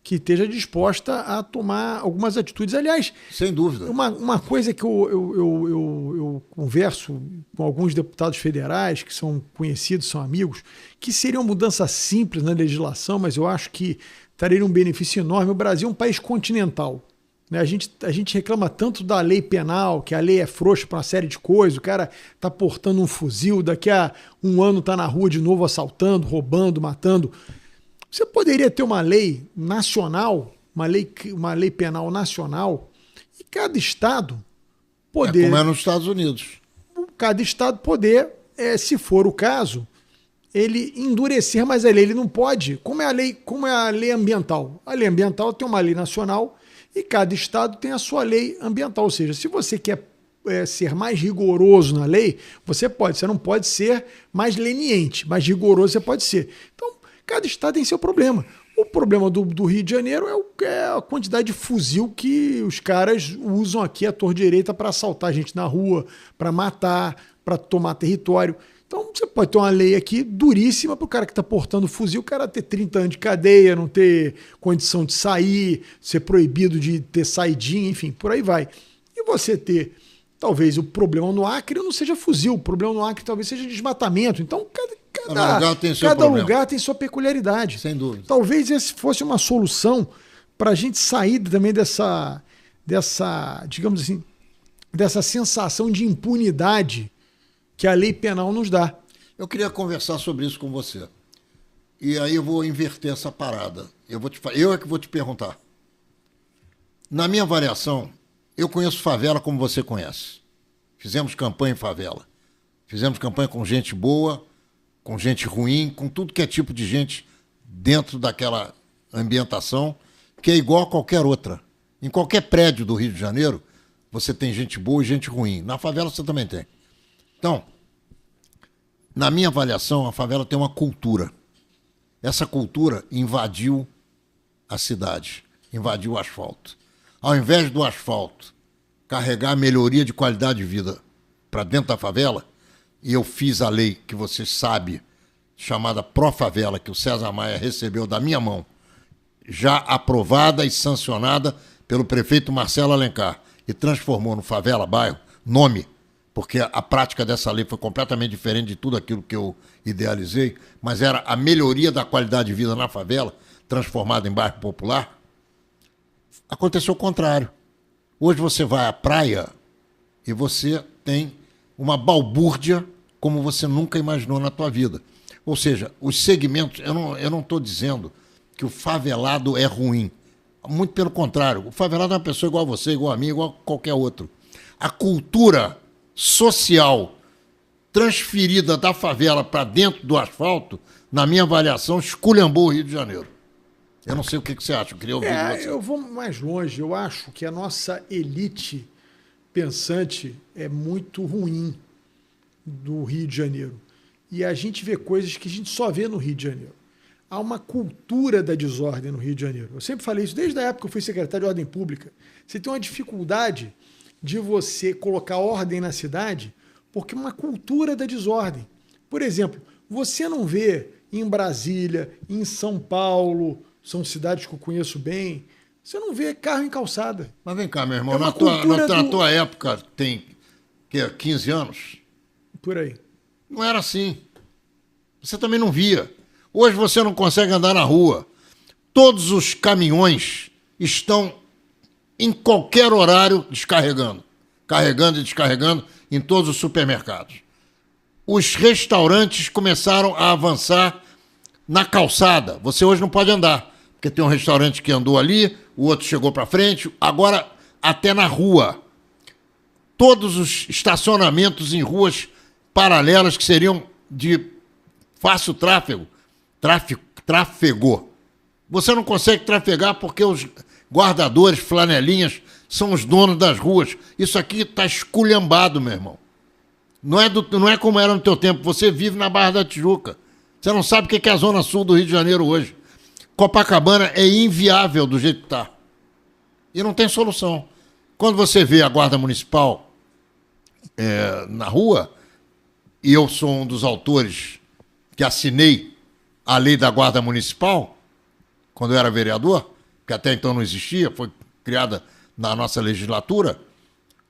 que esteja disposta a tomar algumas atitudes. Aliás, sem dúvida. Uma coisa que eu converso com alguns deputados federais que são conhecidos, são amigos, que seria uma mudança simples na legislação, mas eu acho que traria um benefício enorme. O Brasil é um país continental, né? A gente reclama tanto da lei penal, que a lei é frouxa para uma série de coisas, o cara tá portando um fuzil, daqui a um ano tá na rua de novo assaltando, roubando, matando. Você poderia ter uma lei nacional, uma lei penal nacional, e cada estado poder... como é nos Estados Unidos. Cada estado poder, se for o caso, ele endurecer mais a lei. Ele não pode, como é a lei ambiental. A lei ambiental tem uma lei nacional e cada estado tem a sua lei ambiental. Ou seja, se você quer ser mais rigoroso na lei, você não pode ser mais leniente, mais rigoroso você pode ser. Então, cada estado tem seu problema. O problema do Rio de Janeiro é a quantidade de fuzil que os caras usam aqui à torre direita para assaltar a gente na rua, para matar, para tomar território. Então você pode ter uma lei aqui duríssima para o cara que está portando fuzil, o cara ter 30 anos de cadeia, não ter condição de sair, ser proibido de ter saidinha, enfim, por aí vai. E você ter, talvez o problema no Acre não seja fuzil, o problema no Acre talvez seja desmatamento. Então cada lugar tem sua peculiaridade. Sem dúvida. Talvez esse fosse uma solução para a gente sair também dessa, digamos assim, dessa sensação de impunidade que a lei penal nos dá. Eu queria conversar sobre isso com você. E aí eu vou inverter essa parada. Eu é que vou te perguntar. Na minha avaliação, eu conheço favela como você conhece. Fizemos campanha em favela. Fizemos campanha com gente boa, com gente ruim, com tudo que é tipo de gente dentro daquela ambientação, que é igual a qualquer outra. Em qualquer prédio do Rio de Janeiro, você tem gente boa e gente ruim. Na favela você também tem. Então, na minha avaliação, a favela tem uma cultura. Essa cultura invadiu a cidade, invadiu o asfalto. Ao invés do asfalto carregar a melhoria de qualidade de vida para dentro da favela, e eu fiz a lei que você sabe, chamada Pró-Favela, que o César Maia recebeu da minha mão, já aprovada e sancionada pelo prefeito Marcelo Alencar, e transformou no Favela Bairro, nome, porque a prática dessa lei foi completamente diferente de tudo aquilo que eu idealizei, mas era a melhoria da qualidade de vida na favela, transformada em bairro popular. Aconteceu o contrário. Hoje você vai à praia e você tem uma balbúrdia como você nunca imaginou na tua vida. Ou seja, os segmentos... Eu não estou dizendo que o favelado é ruim. Muito pelo contrário. O favelado é uma pessoa igual a você, igual a mim, igual a qualquer outro. A cultura social transferida da favela para dentro do asfalto, na minha avaliação, esculhambou o Rio de Janeiro. Eu não sei o que você acha, eu queria ouvir de você. Eu vou mais longe. Eu acho que a nossa elite pensante é muito ruim do Rio de Janeiro. E a gente vê coisas que a gente só vê no Rio de Janeiro. Há uma cultura da desordem no Rio de Janeiro. Eu sempre falei isso desde a época que eu fui secretário de Ordem Pública. Você tem uma dificuldade de você colocar ordem na cidade porque é uma cultura da desordem. Por exemplo, você não vê em Brasília, em São Paulo, são cidades que eu conheço bem, você não vê carro em calçada. Mas vem cá, meu irmão, na tua época tem 15 anos? Por aí. Não era assim. Você também não via. Hoje você não consegue andar na rua. Todos os caminhões estão em qualquer horário descarregando. Carregando e descarregando em todos os supermercados. Os restaurantes começaram a avançar na calçada. Você hoje não pode andar, porque tem um restaurante que andou ali, o outro chegou para frente, agora até na rua. Todos os estacionamentos em ruas paralelas que seriam de fácil trafegou. Você não consegue trafegar porque os guardadores, flanelinhas, são os donos das ruas. Isso aqui está esculhambado, meu irmão. Não é como era no teu tempo. Você vive na Barra da Tijuca. Você não sabe o que é a Zona Sul do Rio de Janeiro hoje. Copacabana é inviável do jeito que está. E não tem solução. Quando você vê a Guarda Municipal na rua, e eu sou um dos autores que assinei a lei da Guarda Municipal, quando eu era vereador, que até então não existia, foi criada na nossa legislatura,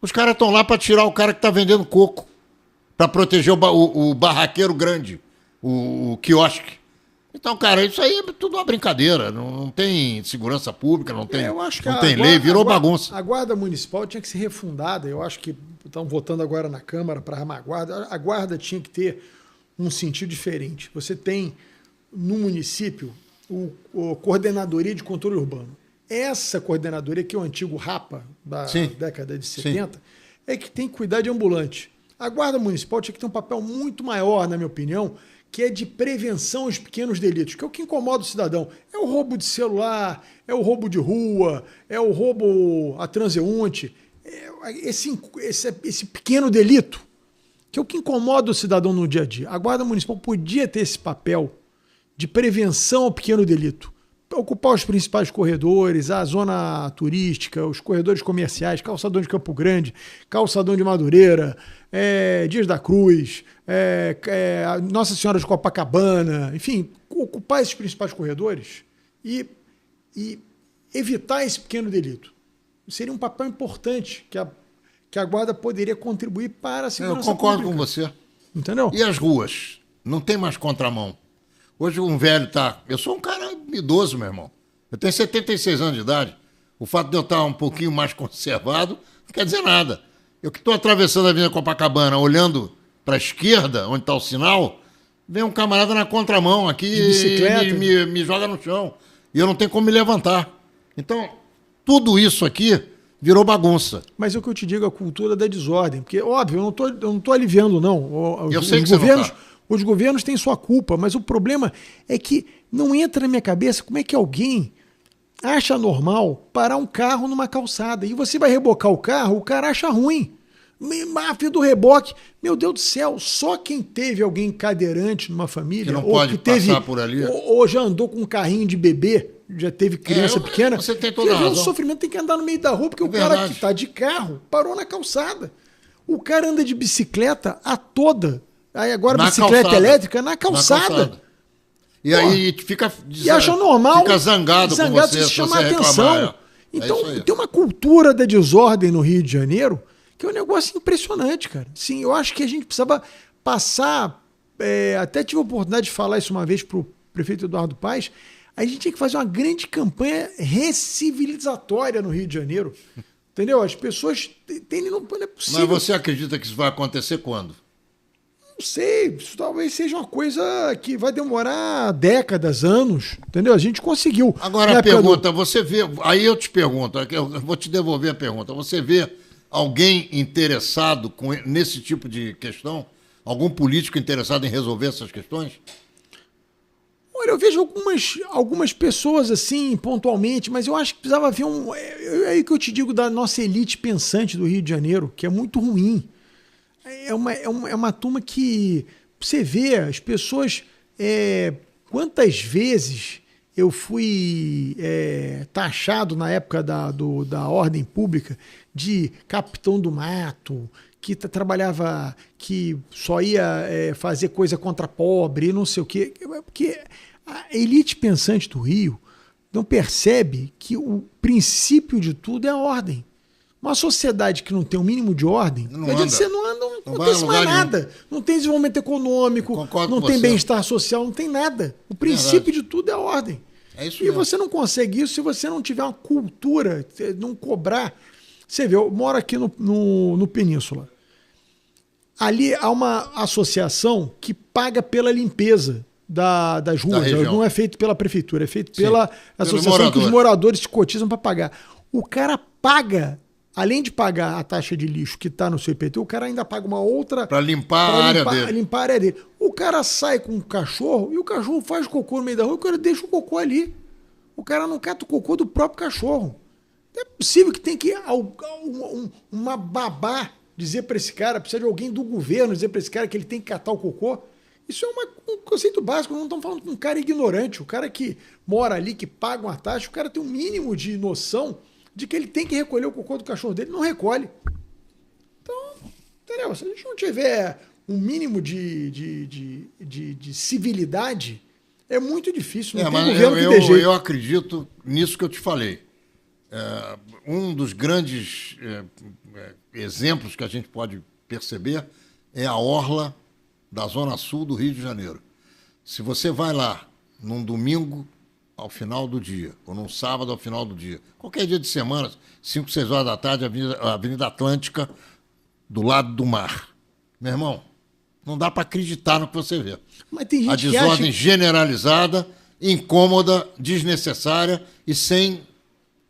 os caras estão lá para tirar o cara que está vendendo coco, para proteger o barraqueiro grande, o quiosque. Então, cara, isso aí é tudo uma brincadeira. Não tem segurança pública, não tem, Eu acho que não tem lei, virou bagunça. A guarda municipal tinha que ser refundada. Eu acho que estão votando agora na Câmara para armar a guarda. A guarda tinha que ter um sentido diferente. Você tem no município o Coordenadoria de Controle Urbano. Essa coordenadoria, que é o antigo RAPA da década de 70, é que tem que cuidar de ambulante. A Guarda Municipal tinha que ter um papel muito maior, na minha opinião, que é de prevenção aos pequenos delitos, que é o que incomoda o cidadão. É o roubo de celular, é o roubo de rua, é o roubo a transeunte, esse pequeno delito, que é o que incomoda o cidadão no dia a dia. A Guarda Municipal podia ter esse papel de prevenção ao pequeno delito. Ocupar os principais corredores, a zona turística, os corredores comerciais, calçadão de Campo Grande, calçadão de Madureira, Dias da Cruz, Nossa Senhora de Copacabana, enfim, ocupar esses principais corredores e evitar esse pequeno delito. Seria um papel importante que a guarda poderia contribuir para a segurança pública. Eu concordo com você. Entendeu? E as ruas? Não tem mais contramão. Hoje um velho tá... Eu sou um cara idoso, meu irmão. Eu tenho 76 anos de idade. O fato de eu estar um pouquinho mais conservado não quer dizer nada. Eu que estou atravessando a Avenida Copacabana, olhando para a esquerda, onde está o sinal, vem um camarada na contramão aqui e me joga no chão. E eu não tenho como me levantar. Então, tudo isso aqui virou bagunça. Mas é o que eu te digo, a cultura da desordem. Porque, óbvio, eu não tô aliviando, não. Eu sei que você não tá. Os governos têm sua culpa, mas o problema é que não entra na minha cabeça como é que alguém acha normal parar um carro numa calçada. E você vai rebocar o cara acha ruim. Máfia do reboque. Meu Deus do céu, só quem teve alguém cadeirante numa família, que não ou pode que teve, passar por ali, ou já andou com um carrinho de bebê, já teve criança pequena. Você tem toda a razão. O sofrimento tem que andar no meio da rua, porque o cara que está de carro parou na calçada. O cara anda de bicicleta a toda. Aí agora na bicicleta calçada. Elétrica na calçada. E aí fica normal, fica zangado com você, se chama atenção. Então é tem uma cultura da desordem no Rio de Janeiro que é um negócio impressionante, cara. Sim, eu acho que a gente precisava passar, até tive a oportunidade de falar isso uma vez para o prefeito Eduardo Paes, a gente tinha que fazer uma grande campanha recivilizatória no Rio de Janeiro. Entendeu? As pessoas não é possível. Mas você acredita que isso vai acontecer quando? Não sei, isso talvez seja uma coisa que vai demorar décadas, anos, entendeu? A gente conseguiu. Agora a pergunta, você vê, aí eu te pergunto, eu vou te devolver a pergunta, você vê alguém interessado nesse tipo de questão? Algum político interessado em resolver essas questões? Olha, eu vejo algumas pessoas assim, pontualmente, mas eu acho que precisava haver é aí que eu te digo da nossa elite pensante do Rio de Janeiro, que é muito ruim. É uma turma que você vê, as pessoas. Quantas vezes eu fui taxado na época da ordem pública de capitão do mato, que trabalhava, que só ia fazer coisa contra pobre, não sei o quê. Porque a elite pensante do Rio não percebe que o princípio de tudo é a ordem. Uma sociedade que não tem o mínimo de ordem, não acontece mais nada. Não tem desenvolvimento econômico, não tem bem-estar social, não tem nada. O princípio de tudo é a ordem. É isso mesmo. Você não consegue isso se você não tiver uma cultura, não cobrar. Você vê, eu moro aqui no Península. Ali há uma associação que paga pela limpeza das ruas. Não é feito pela prefeitura, é feito pela associação que os moradores se cotizam para pagar. O cara paga. Além de pagar a taxa de lixo que está no seu IPTU, o cara ainda paga uma outra... Para limpar a área dele. O cara sai com um cachorro e o cachorro faz cocô no meio da rua e o cara deixa o cocô ali. O cara não cata o cocô do próprio cachorro. Não é possível que tenha que uma babá dizer para esse cara, precisa de alguém do governo dizer para esse cara que ele tem que catar o cocô. Isso é um conceito básico, não estamos falando de um cara ignorante. O cara que mora ali, que paga uma taxa, o cara tem um mínimo de noção de que ele tem que recolher o cocô do cachorro dele, não recolhe. Então, entendeu? Se a gente não tiver um mínimo de civilidade, é muito difícil. Não tem governo que dê jeito. Eu acredito nisso que eu te falei. Um dos grandes exemplos que a gente pode perceber é a orla da Zona Sul do Rio de Janeiro. Se você vai lá num domingo ao final do dia, ou num sábado ao final do dia. Qualquer dia de semana, 5, 6 horas da tarde, Avenida Atlântica, do lado do mar. Meu irmão, não dá para acreditar no que você vê. Mas tem gente a desordem generalizada, incômoda, desnecessária e sem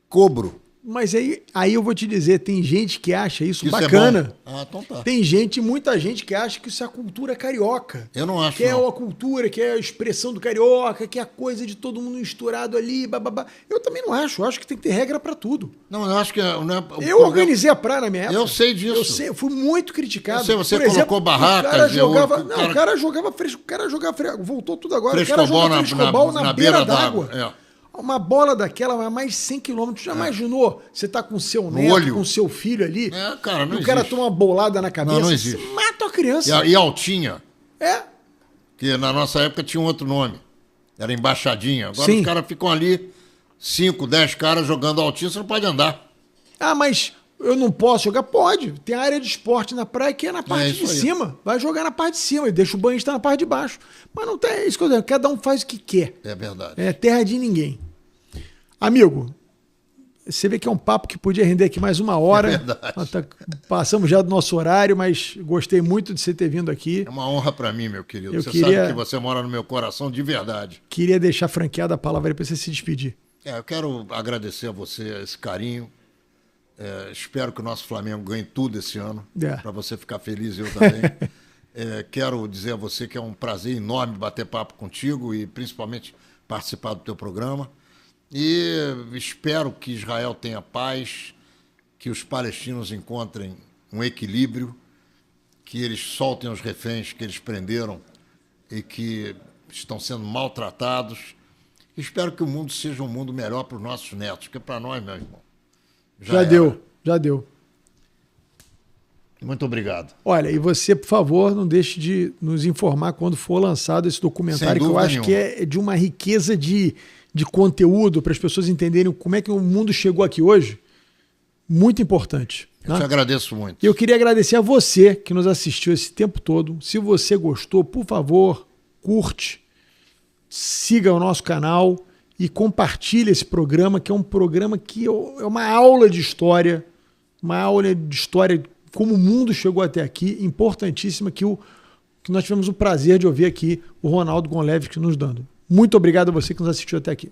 cobro. Mas aí eu vou te dizer, tem gente que acha isso Isso bacana. É bom. Então tá. Tem muita gente que acha que isso é a cultura carioca. Eu não acho, que é não. a cultura, que é a expressão do carioca, que é a coisa de todo mundo misturado ali, bababá. Eu também não acho. Eu acho que tem que ter regra pra tudo. Não, eu acho que... Não é, eu organizei a praia na minha época. Eu sei disso. Eu fui muito criticado. Eu sei, você por exemplo, colocou barracas. O cara jogava voltou tudo agora. O cara jogava frescobol na beira d'água. É. Uma bola daquela vai mais de 100 km. Já imaginou? Você tá com seu neto, olho. com seu filho ali. Cara, não e o cara toma uma bolada na cabeça. Não existe. Você mata a criança. E altinha. É. Que na nossa época tinha um outro nome. Era embaixadinha. Agora Sim. os caras ficam ali, 5, 10 caras jogando altinha, você não pode andar. Ah, mas eu não posso jogar? Pode. Tem a área de esporte na praia que é na parte de aí. cima. Vai jogar na parte de cima e deixa o banhista na parte de baixo. Mas não tem isso que eu digo. Cada um faz o que quer. É verdade. É terra de ninguém. Amigo, você vê que é um papo que podia render aqui mais uma hora. É verdade. Passamos já do nosso horário, mas gostei muito de você ter vindo aqui. É uma honra para mim, meu querido. Eu você queria... sabe que você mora no meu coração de verdade. Queria deixar franqueada a palavra aí para você se despedir. Eu quero agradecer a você esse carinho. Espero que o nosso Flamengo ganhe tudo esse ano, para você ficar feliz e eu também. Quero dizer a você que é um prazer enorme bater papo contigo e principalmente participar do teu programa. E espero que Israel tenha paz, que os palestinos encontrem um equilíbrio, que eles soltem os reféns que eles prenderam e que estão sendo maltratados. Espero que o mundo seja um mundo melhor para os nossos netos, porque para nós, meu irmão, já deu. Muito obrigado. Olha, e você, por favor, não deixe de nos informar quando for lançado esse documentário, que eu acho que é de uma riqueza de conteúdo para as pessoas entenderem como é que o mundo chegou aqui hoje. Muito importante. Eu te agradeço muito. E eu queria agradecer a você que nos assistiu esse tempo todo. Se você gostou, por favor, curte, siga o nosso canal e compartilhe esse programa, que é um programa que é uma aula de história, como o mundo chegou até aqui, importantíssima, que nós tivemos o prazer de ouvir aqui o Ronaldo Gonlevski nos dando. Muito obrigado a você que nos assistiu até aqui.